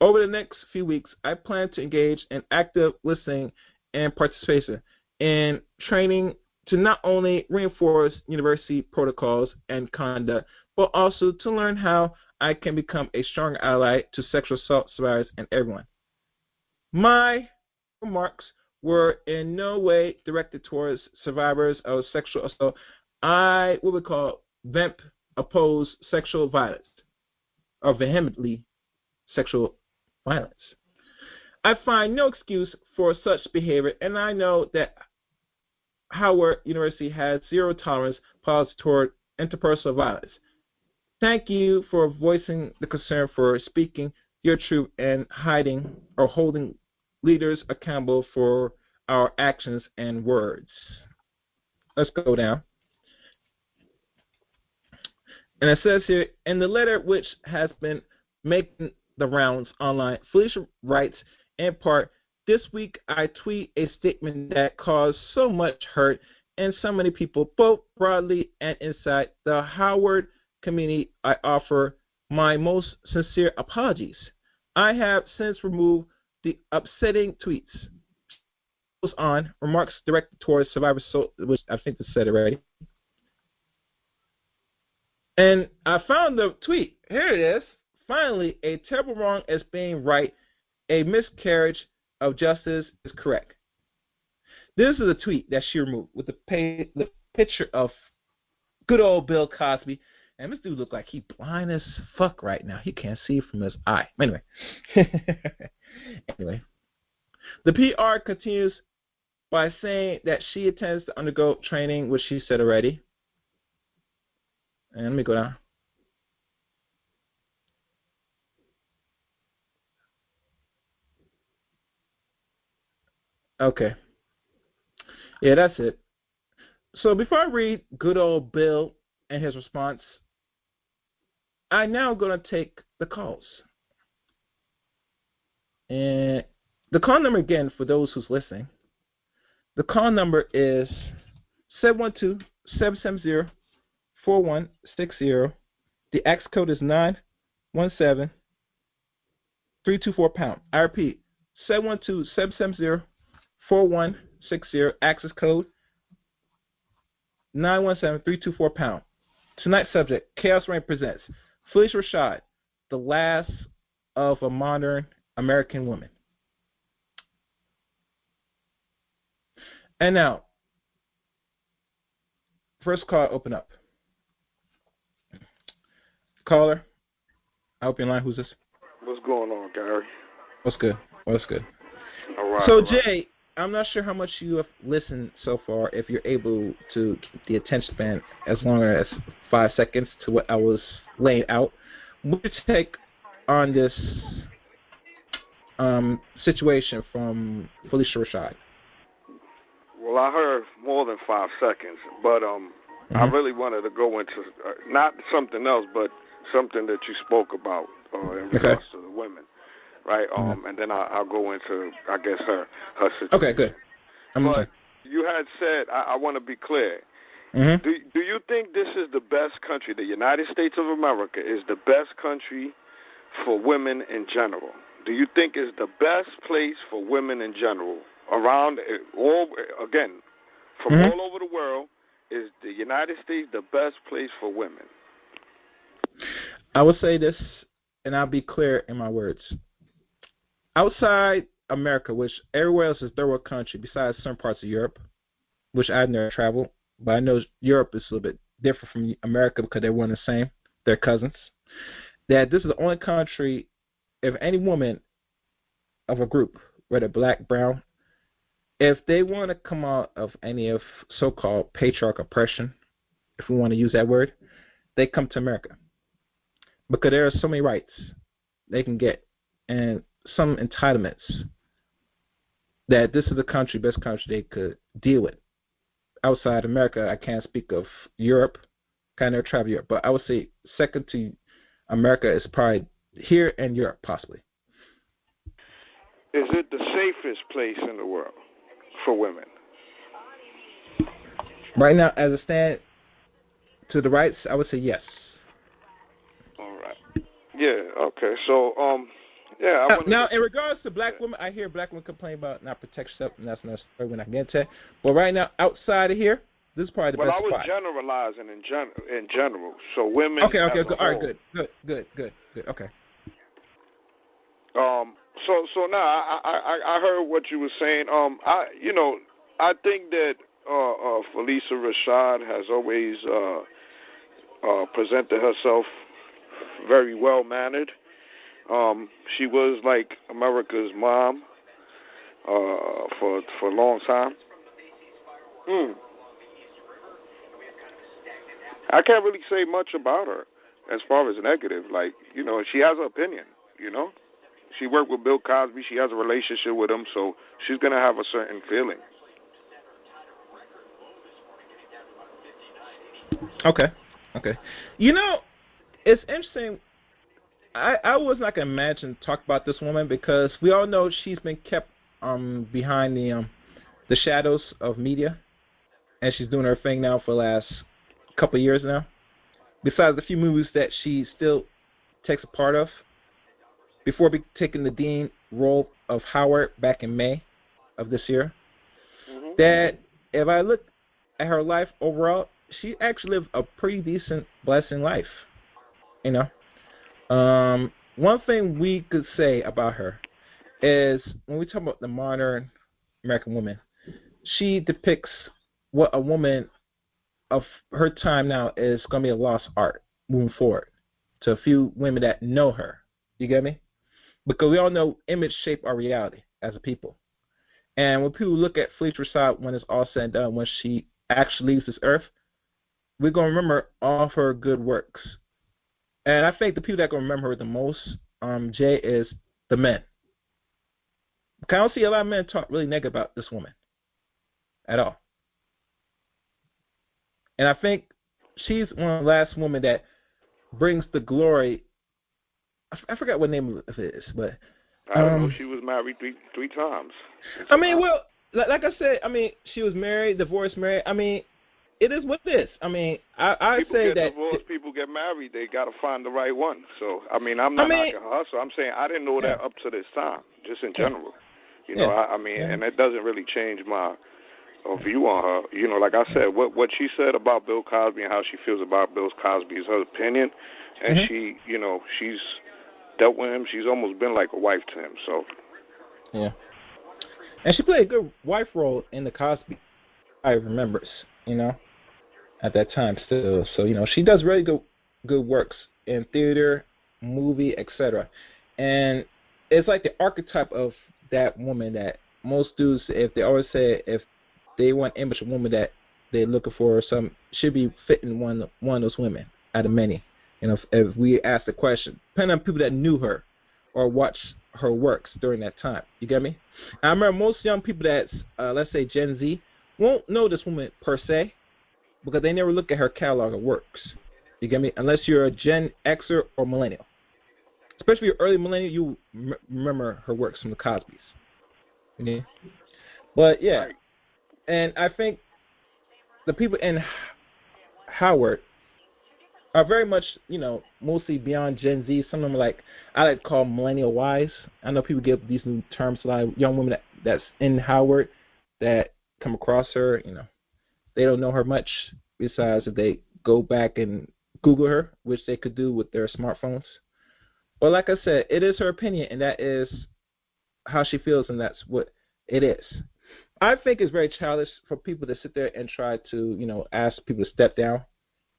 Over the next few weeks, I plan to engage in active listening and participation in training to not only reinforce university protocols and conduct, but also to learn how I can become a stronger ally to sexual assault survivors and everyone. My remarks were in no way directed towards survivors of sexual assault. I what we call vemp oppose sexual violence, or vehemently sexual violence. I find no excuse for such behavior, and I know that Howard University has zero tolerance policy toward interpersonal violence. Thank you for voicing the concern, for speaking your truth, and hiding or holding leaders accountable for our actions and words. Let's go down. And it says here, in the letter which has been making the rounds online, Phylicia writes, in part, this week I tweet a statement that caused so much hurt in so many people, both broadly and inside the Howard community. I offer my most sincere apologies. I have since removed the upsetting tweets. Goes on, remarks directed towards survivors, which I think I said already. And I found the tweet. Here it is. Finally, a terrible wrong is being right. A miscarriage of justice is correct. This is a tweet that she removed with the picture of good old Bill Cosby. And this dude look like he blind as fuck right now. He can't see from his eye. Anyway. The PR continues by saying that she intends to undergo training, which she said already. And let me go down. Okay. Yeah, that's it. So before I read good old Bill and his response, I'm now going to take the calls. And the call number again, for those who's listening, the call number is 712-770-4160. The X code is 917-324 pound. I repeat, 712-770-4160. Access code 917-324 pound. Tonight's subject, Chaos Reign presents Phylicia Rashad, the last of a modern American woman. And now, first call, open up. Caller, I hope you're in line. Who's this? What's going on, Gary? What's good? What's good? All right. So, all right. Jay, I'm not sure how much you have listened so far, if you're able to keep the attention span as long as 5 seconds to what I was laying out. What's your take on this situation from Phylicia Rashad? Well, I heard more than 5 seconds, but I really wanted to go into not something else, but something that you spoke about in regards to the women, right? And then I'll go into, I guess, her situation. Okay, good. But you had said, I want to be clear. Do you think this is the best country, the United States of America is the best country for women in general? Do you think it's the best place for women in general around all, again, from all over the world? Is the United States the best place for women? I will say this, and I'll be clear in my words. Outside America, which everywhere else is third world country, besides some parts of Europe, which I've never traveled, but I know Europe is a little bit different from America because they're one and the same. They're cousins. That this is the only country, if any woman of a group, whether black, brown, if they want to come out of any of so-called patriarch oppression, if we want to use that word, they come to America. Because there are so many rights they can get and some entitlements that this is the country, best country they could deal with. Outside America, I can't speak of Europe. I never traveled Europe. But I would say second to America is probably here and Europe, possibly. Is it the safest place in the world for women? Right now, as it stands to the rights, I would say yes. All right. Yeah, okay. So, yeah. Now, in regards to black women, I hear black women complain about not protect yourself, and that's not story we're not getting to. But right now, outside of here, this is probably the best spot. Well, I was generalizing in general. So women. Okay, good. All right, good. Okay. So now I heard what you were saying. I think that Phylicia Rashad has always presented herself very well mannered. She was like America's mom for a long time. I can't really say much about her as far as negative. Like, she has an opinion, She worked with Bill Cosby. She has a relationship with him, so she's going to have a certain feeling. Okay. It's interesting. I was not going to imagine talk about this woman because we all know she's been kept behind the shadows of media, and she's doing her thing now for the last couple of years now. Besides a few movies that she still takes a part of, before taking the dean role of Howard back in May of this year, that if I look at her life overall, she actually lived a pretty decent, blessing life. One thing we could say about her is when we talk about the modern American woman, she depicts what a woman of her time now is going to be a lost art moving forward to a few women that know her. You get me? Because we all know image shape our reality as a people. And when people look at Phylicia Rashad when it's all said and done, when she actually leaves this earth, we're going to remember all of her good works. And I think the people that are going to remember her the most, Jay, is the men. I don't see a lot of men talk really negative about this woman at all. And I think she's one of the last women that brings the glory. I forgot what name of it is, but I don't know. She was married three times. I mean, well, like I said, she was married, divorced, married. It is what it is. I say that divorced, people get married, they got to find the right one. So, I'm not knocking her. So I'm saying I didn't know that up to this time, just in general. And it doesn't really change my view on her. Like I said, what she said about Bill Cosby and how she feels about Bill Cosby is her opinion, and she, she's dealt with him. She's almost been like a wife to him. So yeah, and she played a good wife role in the Cosby. I remembers, at that time still. So she does really good works in theater, movie, etc. And it's like the archetype of that woman that most dudes, if they always say if they want an image of woman that they're looking for, some should be fitting one of those women out of many. If we ask the question, depending on people that knew her or watched her works during that time, you get me? I remember most young people that's let's say Gen Z won't know this woman per se because they never look at her catalog of works. You get me? Unless you're a Gen Xer or millennial. Especially your early millennial, you remember her works from the Cosbys. Okay? But yeah, right. And I think the people in Howard are very much, mostly beyond Gen Z. Some of them are like, I like to call millennial wise. I know people give these new terms to a lot of young women that's in Howard that come across her, they don't know her much besides if they go back and Google her, which they could do with their smartphones. But like I said, it is her opinion, and that is how she feels, and that's what it is. I think it's very childish for people to sit there and try to, ask people to step down,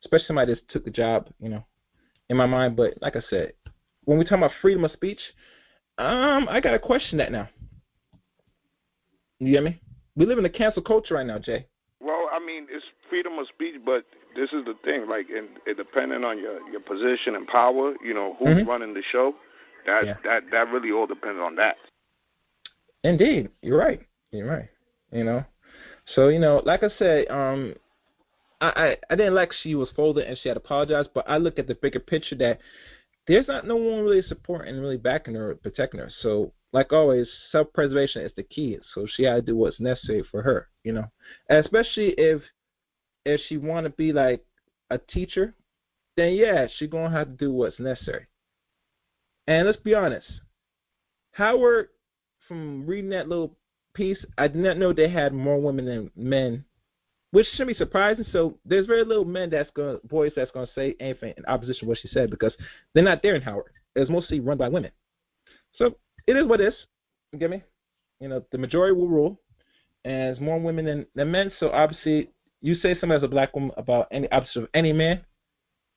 especially somebody that took the job, in my mind. But like I said, when we talk about freedom of speech, I got to question that now. You get me? We live in a cancel culture right now, Jay. Well, I mean, it's freedom of speech, but this is the thing. Like, it depending on your position and power, who's running the show, that really all depends on that. Indeed, you're right. So like I said, I didn't like she was folded and she had apologized, but I look at the bigger picture that there's not no one really supporting and really backing her, protecting her. So, like always, self-preservation is the key. So she had to do what's necessary for her, and especially if she want to be like a teacher, then yeah, she's gonna have to do what's necessary. And let's be honest, Howard, from reading that little piece, I did not know they had more women than men, which shouldn't be surprising. So there's very little boys that's gonna say anything in opposition to what she said because they're not there in Howard. It was mostly run by women. So it is what it is. You get me? The majority will rule, and it's more women than men. So obviously, you say something as a black woman about any opposite of any man,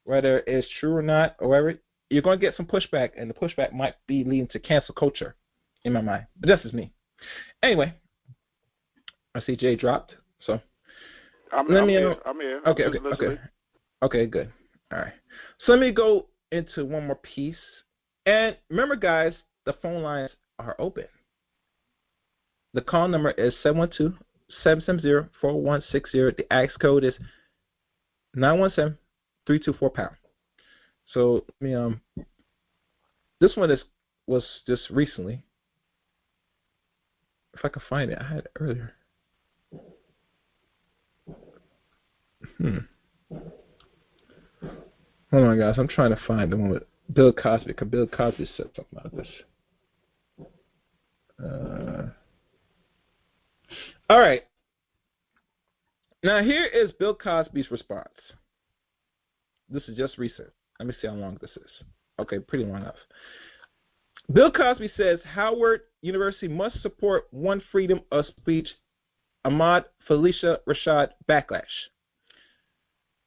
whether it's true or not, or whatever, you're going to get some pushback, and the pushback might be leading to cancel culture, in my mind. But that's just me. Anyway, I see Jay dropped, so I'm here. Okay, good. All right. So let me go into one more piece. And remember, guys, the phone lines are open. The call number is 712-770-4160. The AX code is 917-324-pound. So, this one was just recently. If I can find it, I had it earlier. Hold on, guys. I'm trying to find the one with Bill Cosby, because Bill Cosby said something about this. All right. Now, here is Bill Cosby's response. This is just recent. Let me see how long this is. Okay, pretty long enough. Bill Cosby says Howard University must support one freedom of speech, M.A.W. Phylicia Rashad backlash.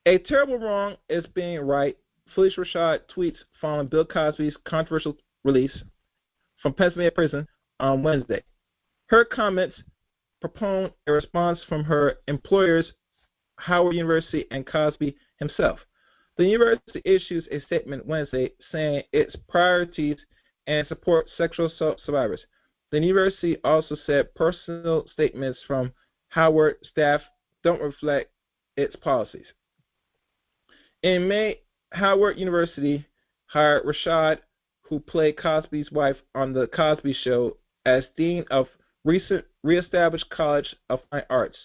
A terrible wrong is being right. Phylicia Rashad tweets following Bill Cosby's controversial release from Pennsylvania prison on Wednesday. Her comments propound a response from her employers, Howard University and Cosby himself. The university issues a statement Wednesday saying its priorities and support sexual assault survivors. The university also said personal statements from Howard staff don't reflect its policies. In May, Howard University hired Rashad, who played Cosby's wife on The Cosby Show, as dean of recent reestablished College of Fine Arts.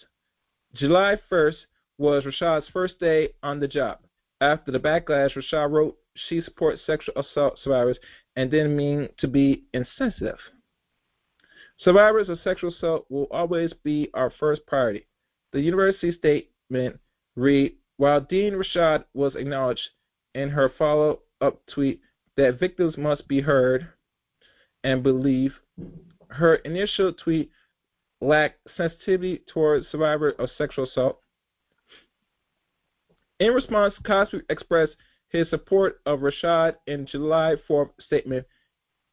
July 1st was Rashad's first day on the job. After the backlash, Rashad wrote she supports sexual assault survivors and didn't mean to be insensitive. Survivors of sexual assault will always be our first priority. The university statement read, while Dean Rashad was acknowledged in her follow-up tweet that victims must be heard and believed, her initial tweet lacked sensitivity towards survivors of sexual assault. In response, Cosby expressed his support of Rashad in July 4th statement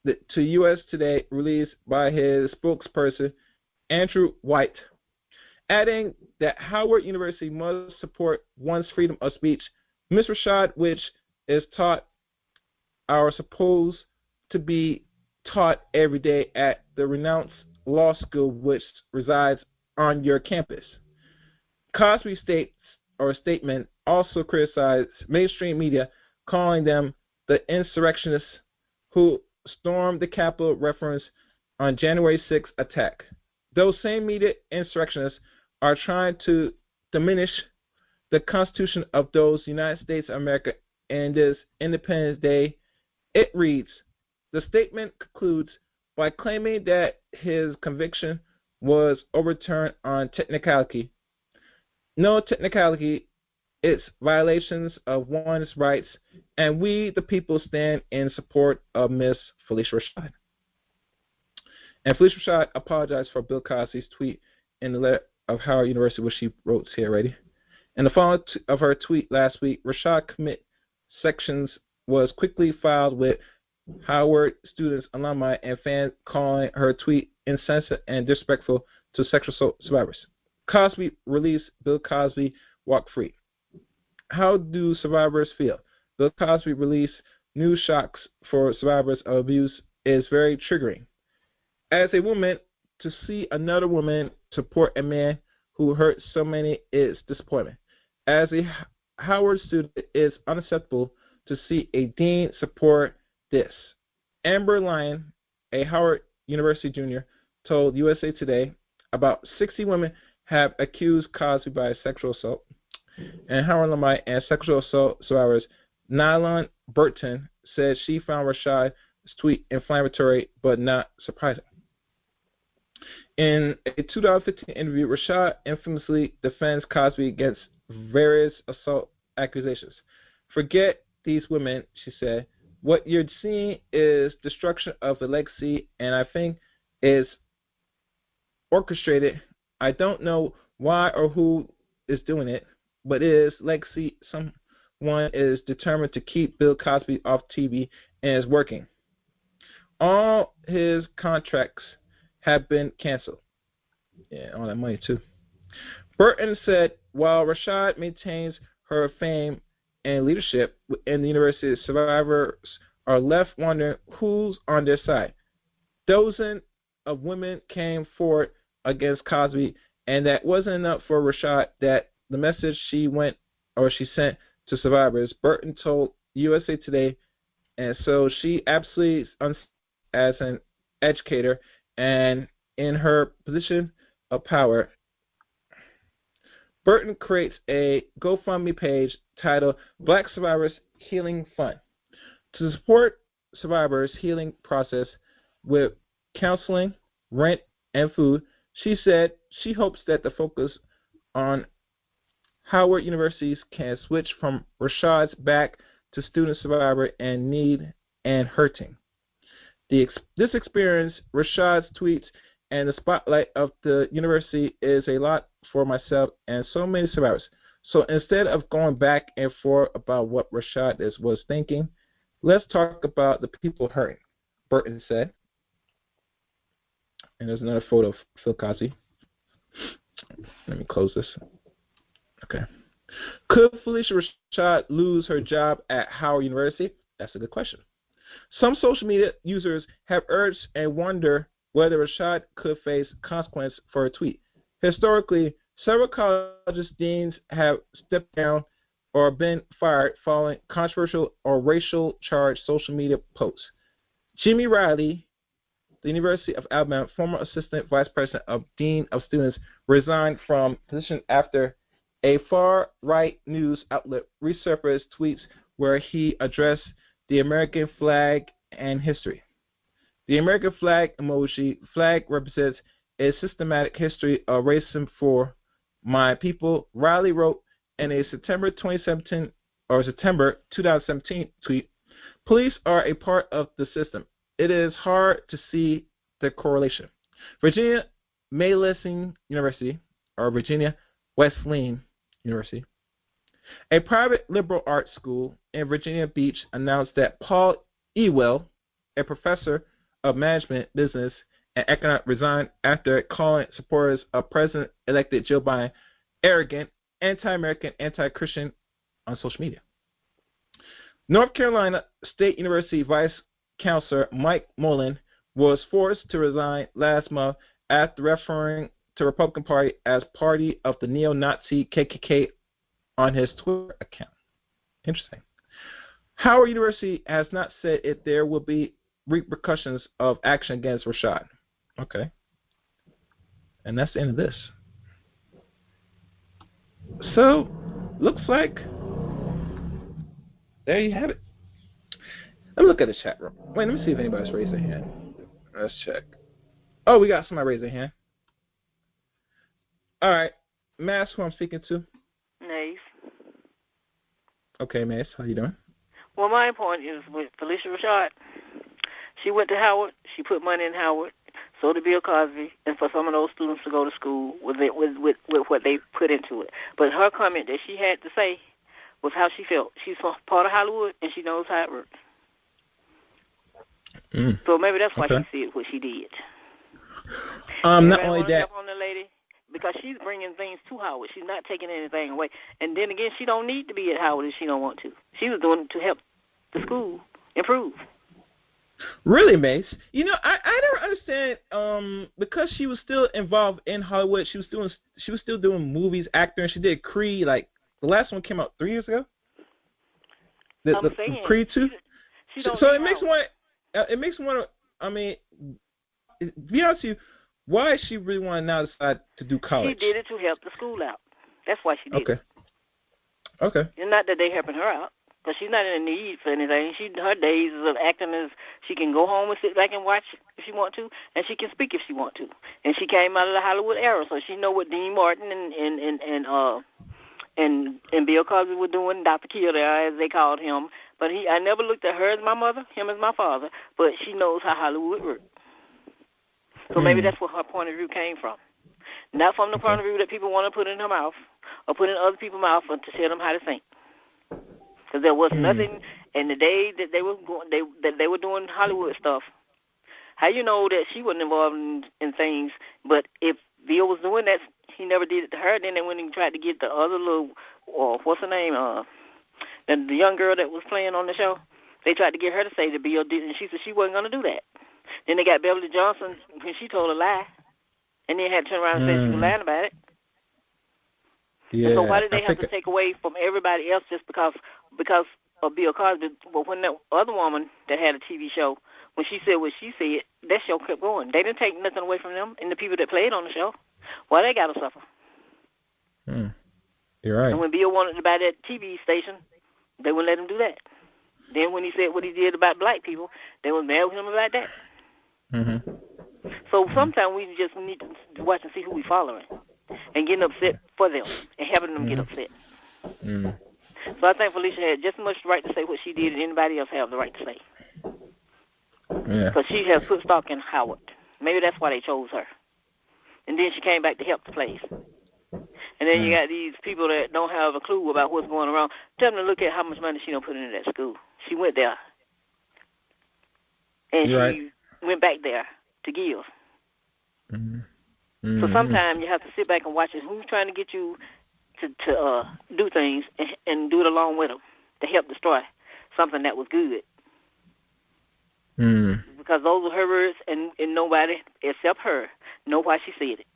to U.S. Today released by his spokesperson, Andrew White, adding that Howard University must support one's freedom of speech. Ms. Rashad, which is taught or supposed to be taught every day at the renowned law school which resides on your campus. Cosby's statement also criticized mainstream media, calling them the insurrectionists who stormed the Capitol reference on January 6th attack. Those same media insurrectionists are trying to diminish the Constitution of those United States of America and this Independence Day. It reads, the statement concludes by claiming that his conviction was overturned on technicality. No technicality, it's violations of one's rights, and we, the people, stand in support of Miss Phylicia Rashad. And Phylicia Rashad apologized for Bill Cosby's tweet in the letter of Howard University, which she wrote here already. In the following of her tweet last week, Rashad commit sections was quickly filed with Howard students, alumni, and fans, calling her tweet insensitive and disrespectful to sexual assault survivors. Cosby released Bill Cosby Walk Free. How do survivors feel? Bill Cosby released news shocks for survivors of abuse is very triggering. As a woman, to see another woman support a man who hurt so many is disappointing. As a Howard student, it is unacceptable to see a dean support this. Amber Lyon, a Howard University junior, told USA Today about 60 women have accused Cosby by sexual assault. And Howard alumni and sexual assault survivors Nylon Burton said she found Rashad's tweet inflammatory but not surprising. In a 2015 interview, Rashad infamously defends Cosby against various assault accusations. Forget these women, she said. What you're seeing is destruction of the legacy, and I think is orchestrated. I don't know why or who is doing it, but it is legacy. Someone is determined to keep Bill Cosby off TV, and is working. All his contracts have been canceled. Yeah, all that money too. Burton said, while Rashad maintains her fame and leadership in the university, survivors are left wondering who's on their side. Dozens of women came forward against Cosby, and that wasn't enough for Rashad. That the message she sent to survivors, Burton told USA Today, and so she absolutely, as an educator and in her position of power, Burton creates a GoFundMe page titled Black Survivors Healing Fund to support survivors' healing process with counseling, rent, and food. She said she hopes that the focus on Howard Universities can switch from Rashad's back to student survivor in need and hurting. This experience, Rashad's tweets, and the spotlight of the university is a lot for myself and so many survivors. So instead of going back and forth about what Rashad was thinking, let's talk about the people hurting, Burton said. And there's another photo of Phil Cosby. Let me close this. Okay. Could Phylicia Rashad lose her job at Howard University? That's a good question. Some social media users have urged and wonder whether Rashad could face consequence for a tweet. Historically, several colleges' deans have stepped down or been fired following controversial or racial charged social media posts. Jimmy Riley, the University of Alabama, former assistant vice president of dean of students, resigned from position after a far-right news outlet resurfaced tweets where he addressed the American flag and history. The American flag emoji flag represents a systematic history of racism for my people, Riley wrote in a September 2017 tweet. Police are a part of the system. It is hard to see the correlation. Virginia Wesleyan University, or Virginia Wesleyan University, a private liberal arts school in Virginia Beach, announced that Paul Ewell, a professor of management, business, and economic resigned after calling supporters of President-elected Joe Biden arrogant, anti-American, anti-Christian on social media. North Carolina State University Vice Chancellor Mike Mullen was forced to resign last month after referring to the Republican Party as party of the neo-Nazi KKK on his Twitter account. Interesting. Howard University has not said if there will be repercussions of action against Rashad. Okay. And that's the end of this. So, looks like there you have it. Let me look at the chat room. Wait, let me see if anybody's raised their hand. Let's check. Oh, we got somebody raise their hand. All right. Mass, who I'm speaking to? Mace. Okay, Mace, how you doing? Well, my point is with Phylicia Rashad. She went to Howard. She put money in Howard. So did Bill Cosby, and for some of those students to go to school with what they put into it. But her comment that she had to say was how she felt. She's part of Hollywood, and she knows how it works. So maybe that's why she said what she did. Not only that. On the lady because she's bringing things to Howard. She's not taking anything away. And then again, she don't need to be at Howard if she don't want to. She was doing it to help the school improve. Really, Mace? You know, I never understand. Because she was still involved in Hollywood. She was still doing movies, acting. She did Creed. Like the last one came out 3 years ago. The Creed 2. So it makes one. It makes one. I mean, to be honest with you, why she really want to now decide to do college? She did it to help the school out. That's why she did it. Okay. It's not that they helping her out. Because she's not in the need for anything. Her days of acting is she can go home and sit back and watch if she want to, and she can speak if she want to. And she came out of the Hollywood era, so she know what Dean Martin and Bill Cosby were doing, Dr. Kildare, as they called him. But I never looked at her as my mother, him as my father, but she knows how Hollywood works. So maybe that's where her point of view came from. Not from the point of view that people want to put in her mouth or put in other people's mouth to tell them how to think. Because there was nothing in the day that they were doing Hollywood stuff. How you know that she wasn't involved in things? But if Bill was doing that, he never did it to her. Then they went and tried to get the other little, what's her name? The young girl that was playing on the show. They tried to get her to say that Bill did, and she said she wasn't going to do that. Then they got Beverly Johnson when she told a lie, and then had to turn around and say she was lying about it. Yeah, and so why did they have to take away from everybody else just because of Bill Cosby? But when that other woman that had a TV show, when she said what she said, that show kept going. They didn't take nothing away from them and the people that played on the show. Why they got to suffer? You're right. And when Bill wanted to buy that TV station, they wouldn't let him do that. Then when he said what he did about black people, they were mad with him about that. So sometimes we just need to watch and see who we following and getting upset for them and having them get upset. So I think Phylicia had just as much right to say what she did as anybody else have the right to say. Because she has put stock in Howard. Maybe that's why they chose her. And then she came back to help the place. And then you got these people that don't have a clue about what's going around. Tell them to look at how much money she don't put into that school. She went there. And she went back there to give. So sometimes you have to sit back and watch it. Who's trying to get you to do things and do it along with them to help destroy something that was good. Because those are her words, and nobody except her know why she said it.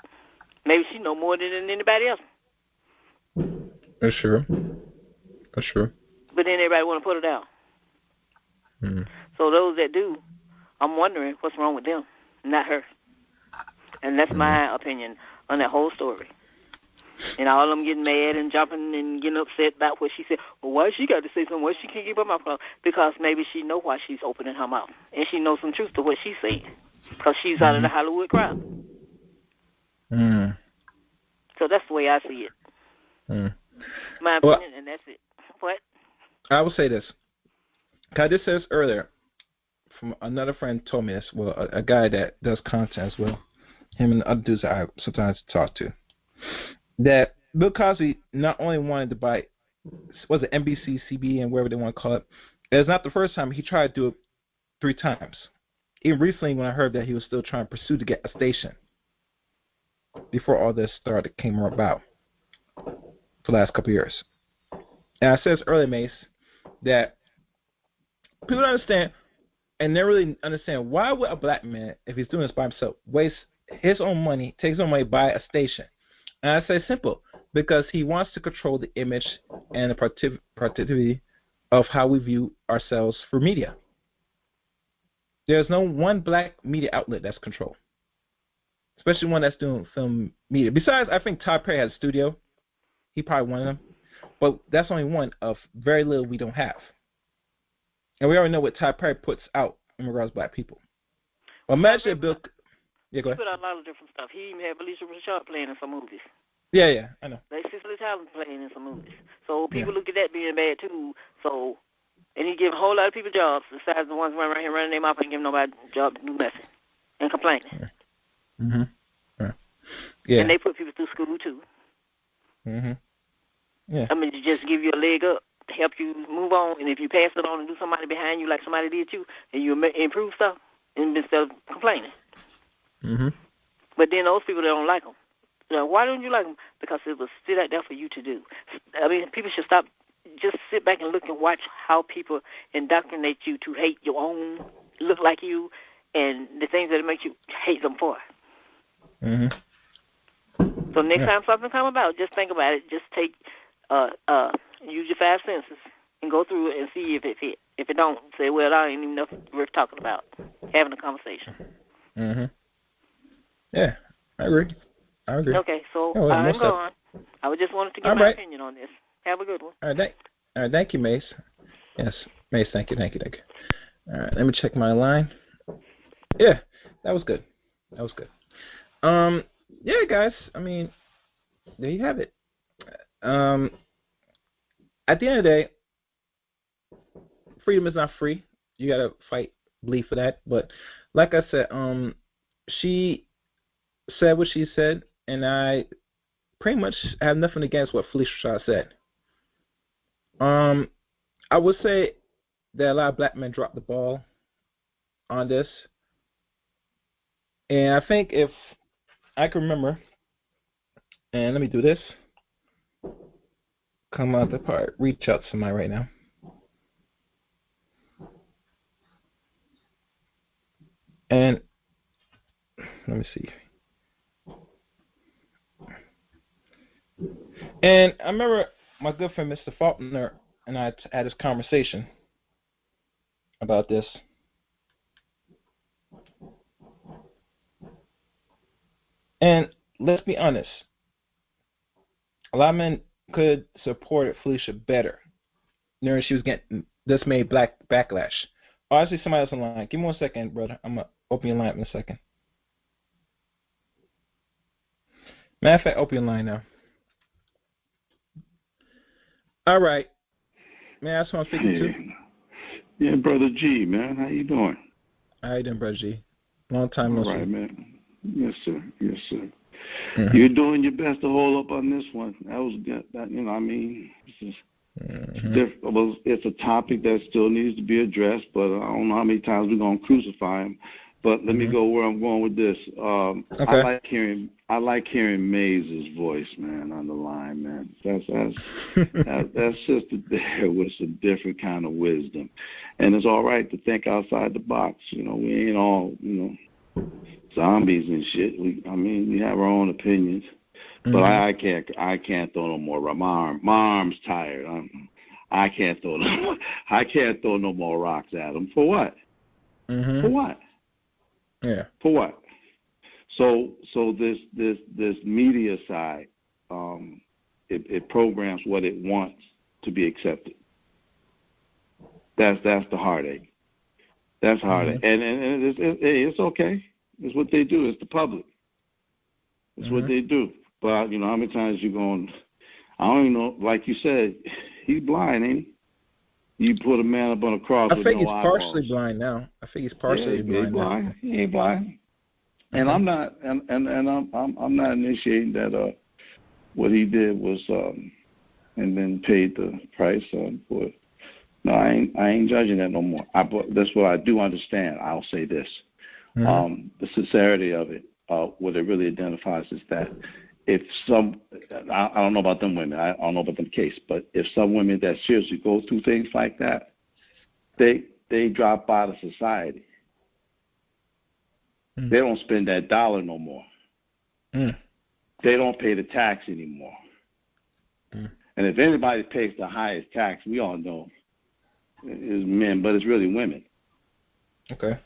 Maybe she know more than anybody else. That's true. But then everybody want to put it out. So those that do, I'm wondering what's wrong with them, not her. And that's my opinion on that whole story. And all of them getting mad and jumping and getting upset about what she said. Well, why she got to say something? Why she can't keep her mouth closed? Because maybe she know why she's opening her mouth. And she knows some truth to what she's saying. Because she's out of the Hollywood crowd. So that's the way I see it. My opinion, and that's it. What? I will say this. I just said this earlier. From another friend told me this. Well, a guy that does content as well. Him and the other dudes that I sometimes talk to. That Bill Cosby not only wanted to buy, was it NBC, CB, and whatever they want to call it. It's not the first time. He tried to do it 3 times. even recently when I heard that he was still trying to pursue to get a station before all this came about for the last couple of years. And I said this earlier, Mace, that people don't understand and never really understand why would a black man, if he's doing this by himself, waste his own money, take his own money, buy a station. And I say simple, because he wants to control the image and the productivity of how we view ourselves for media. There's no one black media outlet that's controlled, especially one that's doing film media. Besides, I think Todd Perry has a studio. He probably one of them. But that's only one of very little we don't have. And we already know what Todd Perry puts out in regards to black people. Well, imagine if Bill... Yeah, go ahead. He put out a lot of different stuff. He even had Phylicia Rashad playing in some movies. Yeah, I know. They Cicely Talent playing in some movies. So people look at that being bad, too. So, and he give a whole lot of people jobs, besides the ones running around here running their mouth and giving nobody a job to do nothing and complaining. Yeah. And they put people through school, too. Yeah. I mean, to just give you a leg up to help you move on. And if you pass it on and do somebody behind you like somebody did you, and you improve stuff instead of complaining. But then those people, they don't like them. Now, why don't you like them? Because it was still out there for you to do. I mean, people should stop, just sit back and look and watch how people indoctrinate you to hate your own, look like you, and the things that make you hate them for. So next time something come about, just think about it. Just take, use your 5 senses and go through it and see if it fit. If it don't, say, well, I ain't even know worth talking about. Having a conversation. Yeah, I agree. Okay, so I'm gone. I just wanted to give my opinion on this. Have a good one. All right, thank you, Mace. Yes, Mace, thank you. All right, let me check my line. Yeah, that was good. Yeah, guys, I mean, there you have it. At the end of the day, freedom is not free. You got to bleed for that. But like I said, she said what she said, and I pretty much have nothing against what Phylicia Rashad said. I would say that a lot of black men dropped the ball on this. And I think if I can remember, and let me do this, come out the part, reach out to somebody right now. And let me see. And I remember my good friend Mr. Faulkner and I had this conversation about this. And let's be honest, a lot of men could support Phylicia better. Knowing she was getting this made black backlash. Oh, I see somebody else on the line. Give me 1 second, brother. I'm going to open your line up in a second. Matter of fact, open your line now. All right. May I ask who I'm speaking to? Yeah, Brother G, man. How you doing? How you doing, Brother G? Long time no see. All right, man. Yes, sir. Mm-hmm. You're doing your best to hold up on this one. That was good. I mean, it's a topic that still needs to be addressed, but I don't know how many times we're going to crucify him. But let me go where I'm going with this. Okay. I like hearing Maze's voice, man, on the line, man. That sister there with some different kind of wisdom, and it's all right to think outside the box. You know, we ain't all zombies and shit. We have our own opinions, but I can't throw no more. My arm's tired. I can't throw no more rocks at them. For what? For what? Yeah. For what? So this media side, it programs what it wants to be accepted. That's the heartache. That's heartache, and it's okay. It's what they do. It's the public. It's what they do. But how many times you going? I don't even know. Like you said, he's blind, ain't he? You put a man up on a cross with no eyeballs. I think he's partially blind now. I think he's partially blind. He ain't blind. And I'm not, and I'm not initiating that. What he did was, and then paid the price for it. No, I ain't judging that no more. That's what I do understand. I'll say this: The sincerity of it, what it really identifies is that if I don't know about them women, I don't know about them case, but if some women that seriously go through things like that, they drop out of society. They don't spend that dollar no more. They don't pay the tax anymore. And if anybody pays the highest tax, we all know is men, but it's really women. Okay.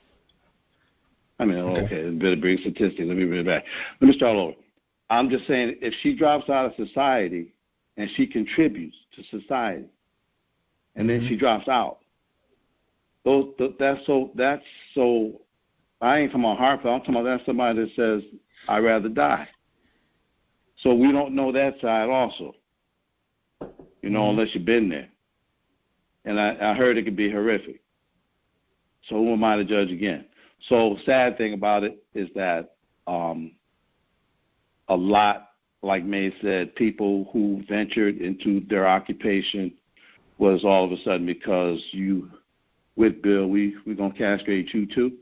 I mean, okay, better bring statistics. Let me bring it back. Let me start over. I'm just saying, if she drops out of society and she contributes to society, and then she drops out, that's so. I ain't talking about heartfelt. I'm talking about that's somebody that says, "I'd rather die." So we don't know that side also, unless you've been there. And I heard it could be horrific. So who am I to judge again? So sad thing about it is that a lot, like May said, people who ventured into their occupation was all of a sudden because you, with Bill, we're going to castrate you too.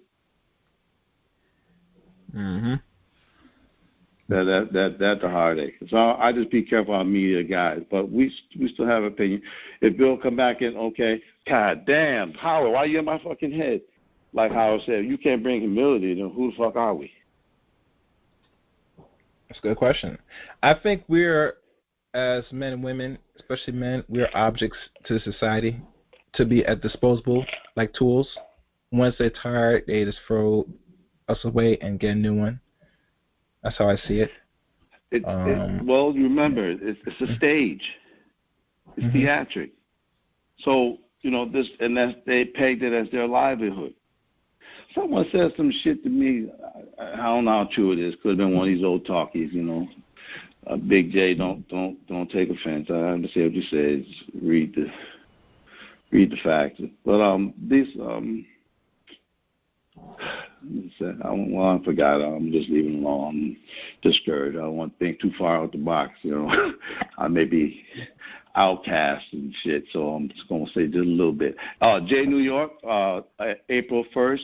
That's a heartache. So I just be careful on media guys, but we still have opinion. If Bill come back in, okay, God damn, Howard, why you in my fucking head? Like Howard said, you can't bring humility, then who the fuck are we? That's a good question. I think we're, as men and women, especially men, we're objects to society to be disposable, like tools. Once they're tired, they just throw us away and get a new one. That's how I see it. Well, you remember, it's a stage. It's theatric. So, this, and they pegged it as their livelihood. Someone said some shit to me. I don't know how true it is. Could have been one of these old talkies, Big J, don't take offense. I understand what you said. Read the facts. But I forgot. I'm just leaving it alone. I'm discouraged. I don't want to think too far out the box. I may be outcast and shit, so I'm just going to say just a little bit. Jade, New York, April 1st,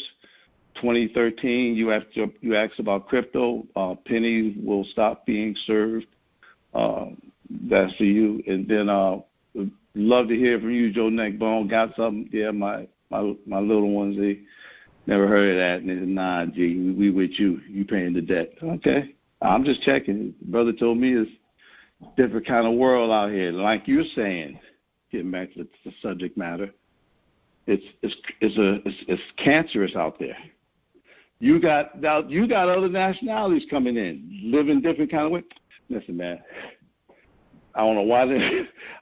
2013. You asked about crypto. Pennies will stop being served. That's for you. And then love to hear from you, Joe Neckbone. Got something? Yeah, my little ones, they never heard of that. And they said, nah, G, we with you. You paying the debt. Okay. I'm just checking. Brother told me it's a different kind of world out here. Like you're saying, getting back to the subject matter, it's cancerous out there. You got other nationalities coming in, living different kind of way. Listen, man, I don't know why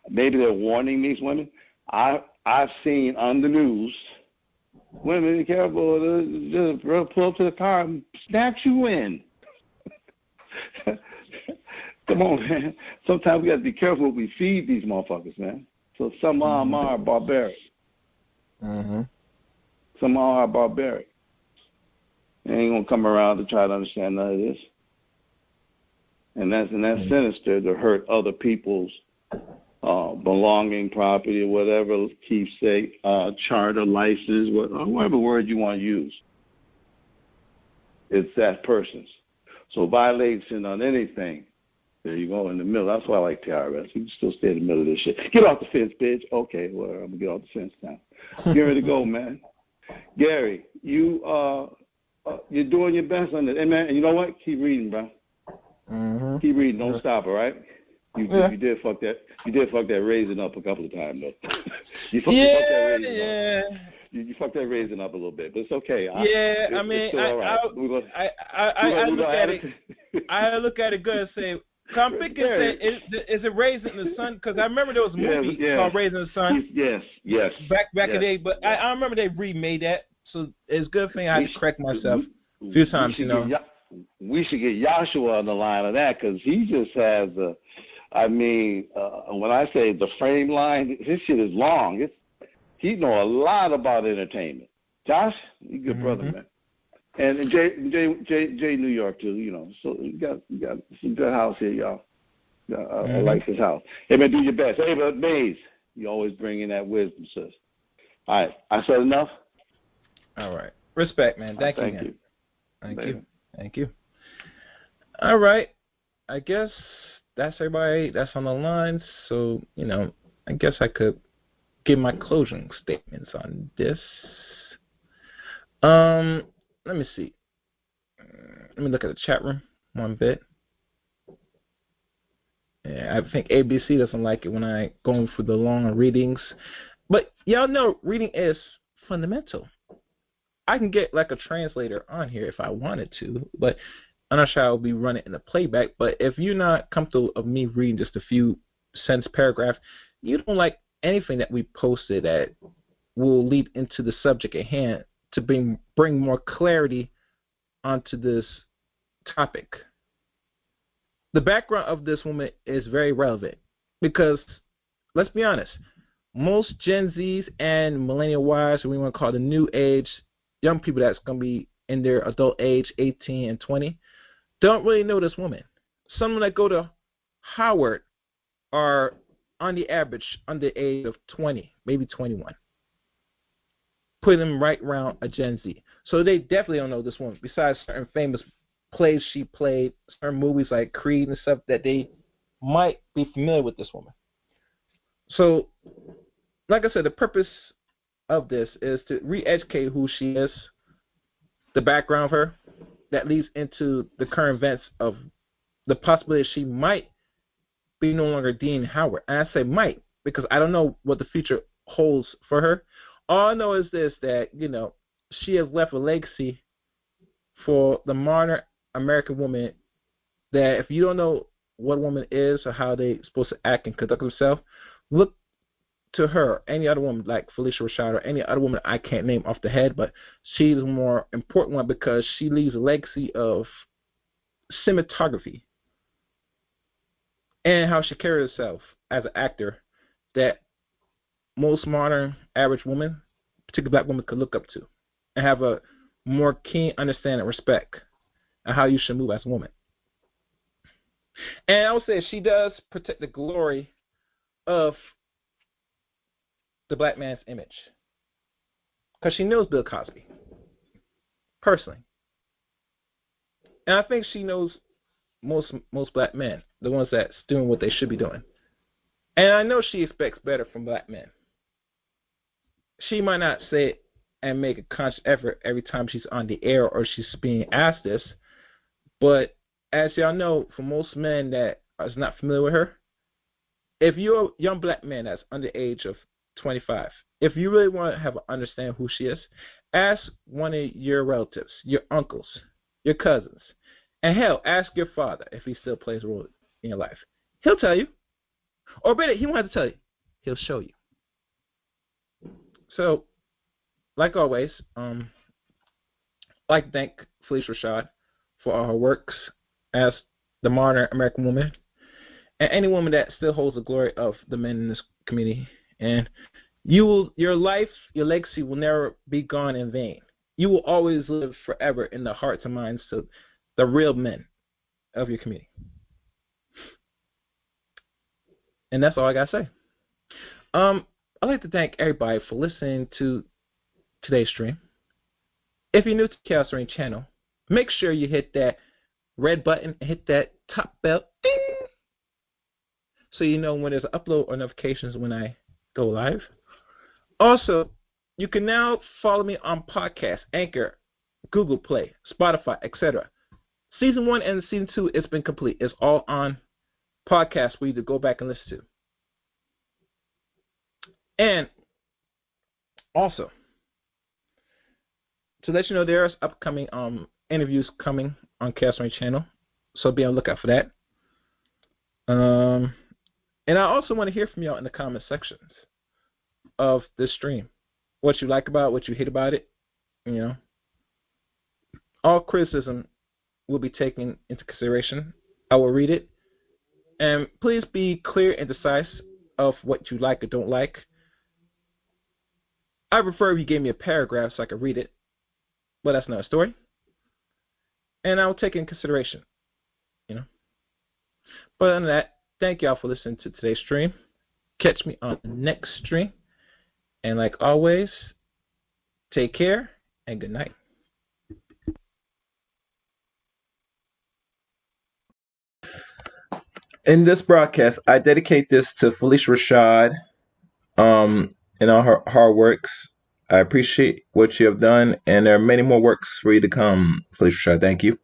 maybe they're warning these women. I've seen on the news women, be careful, just pull up to the car and snatch you in. Come on, man. Sometimes we got to be careful what we feed these motherfuckers, man. So some of them are barbaric. Some are barbaric. They ain't gonna come around to try to understand none of this. And that's sinister to hurt other people's belonging, property, or whatever, keepsake, charter, license, whatever word you want to use. It's that person's. So violation on anything, there you go in the middle. That's why I like T.R.S. You can still stay in the middle of this shit. Get off the fence, bitch. Okay, well, I'm going to get off the fence now. Get ready to go, man. Gary, you're doing your best on this. Hey, man, and you know what? Keep reading, bro. Keep reading. Don't stop, all right? You did fuck that. You did fuck that raising up a couple of times, though. You fucked that raising up. You fucked that raising up a little bit, but it's okay. I look at it good and say, I'm thinking, is it Raising the Sun? Because I remember there was a movie called Raising the Sun. Yes. Back in the day, but I remember they remade that, so it's a good thing I had to correct myself a few times, We should get Joshua on the line of that because he just has when I say the frame line, his shit is long. He know a lot about entertainment. Josh, you good brother, man. And Jay New York too, so you got some good house here, y'all. I like this house. Hey man, do your best. Hey, but Maze, you always bring in that wisdom, sis. All right, I said enough. All right, respect, man. Thank you. Thank you. Thank you. All right. I guess that's everybody that's on the line. So, I guess I could give my closing statements on this. Let me see. Let me look at the chat room one bit. Yeah, I think ABC doesn't like it when I go through the long readings. But y'all know reading is fundamental. I can get like a translator on here if I wanted to, but I'm not sure I'll be running in the playback. But if you're not comfortable of me reading just a few sentence paragraphs, you don't like anything that we posted that will lead into the subject at hand to bring more clarity onto this topic. The background of this woman is very relevant because, let's be honest, most Gen Zs and Millennial Ys, or we want to call the new age, young people that's going to be in their adult age, 18 and 20, don't really know this woman. Some that go to Howard are on the average under the age of 20, maybe 21. Put them right around a Gen Z. So they definitely don't know this woman, besides certain famous plays she played, certain movies like Creed and stuff, that they might be familiar with this woman. So, like I said, the purpose of this is to re-educate who she is, the background of her, that leads into the current events of the possibility she might be no longer Dean Howard. And I say might because I don't know what the future holds for her. All I know is this, that, she has left a legacy for the modern American woman that if you don't know what a woman is or how they're supposed to act and conduct themselves, look to her, any other woman like Phylicia Rashad or any other woman I can't name off the head, but she's a more important one because she leaves a legacy of cinematography and how she carries herself as an actor that most modern average women, particularly black women, could look up to and have a more keen understanding and respect of how you should move as a woman. And I would say she does protect the glory of the black man's image because she knows Bill Cosby personally. And I think she knows most black men, the ones that's doing what they should be doing. And I know she expects better from black men. She might not say it and make a conscious effort every time she's on the air or she's being asked this, but as y'all know, for most men that is not familiar with her, if you're a young black man that's under the age of 25, if you really want to have an understand who she is, ask one of your relatives, your uncles, your cousins, and hell, ask your father if he still plays a role in your life. He'll tell you. Or better, he won't have to tell you. He'll show you. So, like always, I'd like to thank Phylicia Rashad for all her works as the modern American woman and any woman that still holds the glory of the men in this community. And your life, your legacy will never be gone in vain. You will always live forever in the hearts and minds of the real men of your community. And that's all I got to say. I'd like to thank everybody for listening to today's stream. If you're new to the Chaos Rain channel, make sure you hit that red button and hit that top bell, ding, so you know when there's an upload or notifications when I go live. Also, you can now follow me on podcasts, Anchor, Google Play, Spotify, etc. Season 1 and Season 2 has been complete. It's all on podcasts for you to go back and listen to. And also, to let you know, there's upcoming interviews coming on Chaos Rain channel, so be on the lookout for that. And I also want to hear from y'all in the comment sections of this stream. What you like about it, what you hate about it, All criticism will be taken into consideration. I will read it. And please be clear and concise of what you like or don't like. I prefer if you gave me a paragraph so I could read it, but that's another story. And I will take it in consideration, But other than that, thank y'all for listening to today's stream. Catch me on the next stream. And like always, take care and good night. in this broadcast, I dedicate this to Phylicia Rashad, and all her hard works. I appreciate what you have done, and there are many more works for you to come, Phylicia Rashad. Thank you.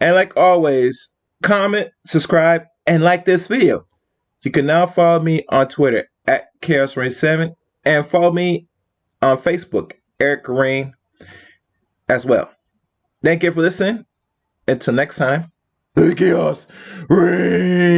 And like always, comment, subscribe, and like this video. You can now follow me on Twitter at Chaos27 and follow me on Facebook, Eric Rain, as well. Thank you for listening. Until next time, the Chaos Rain.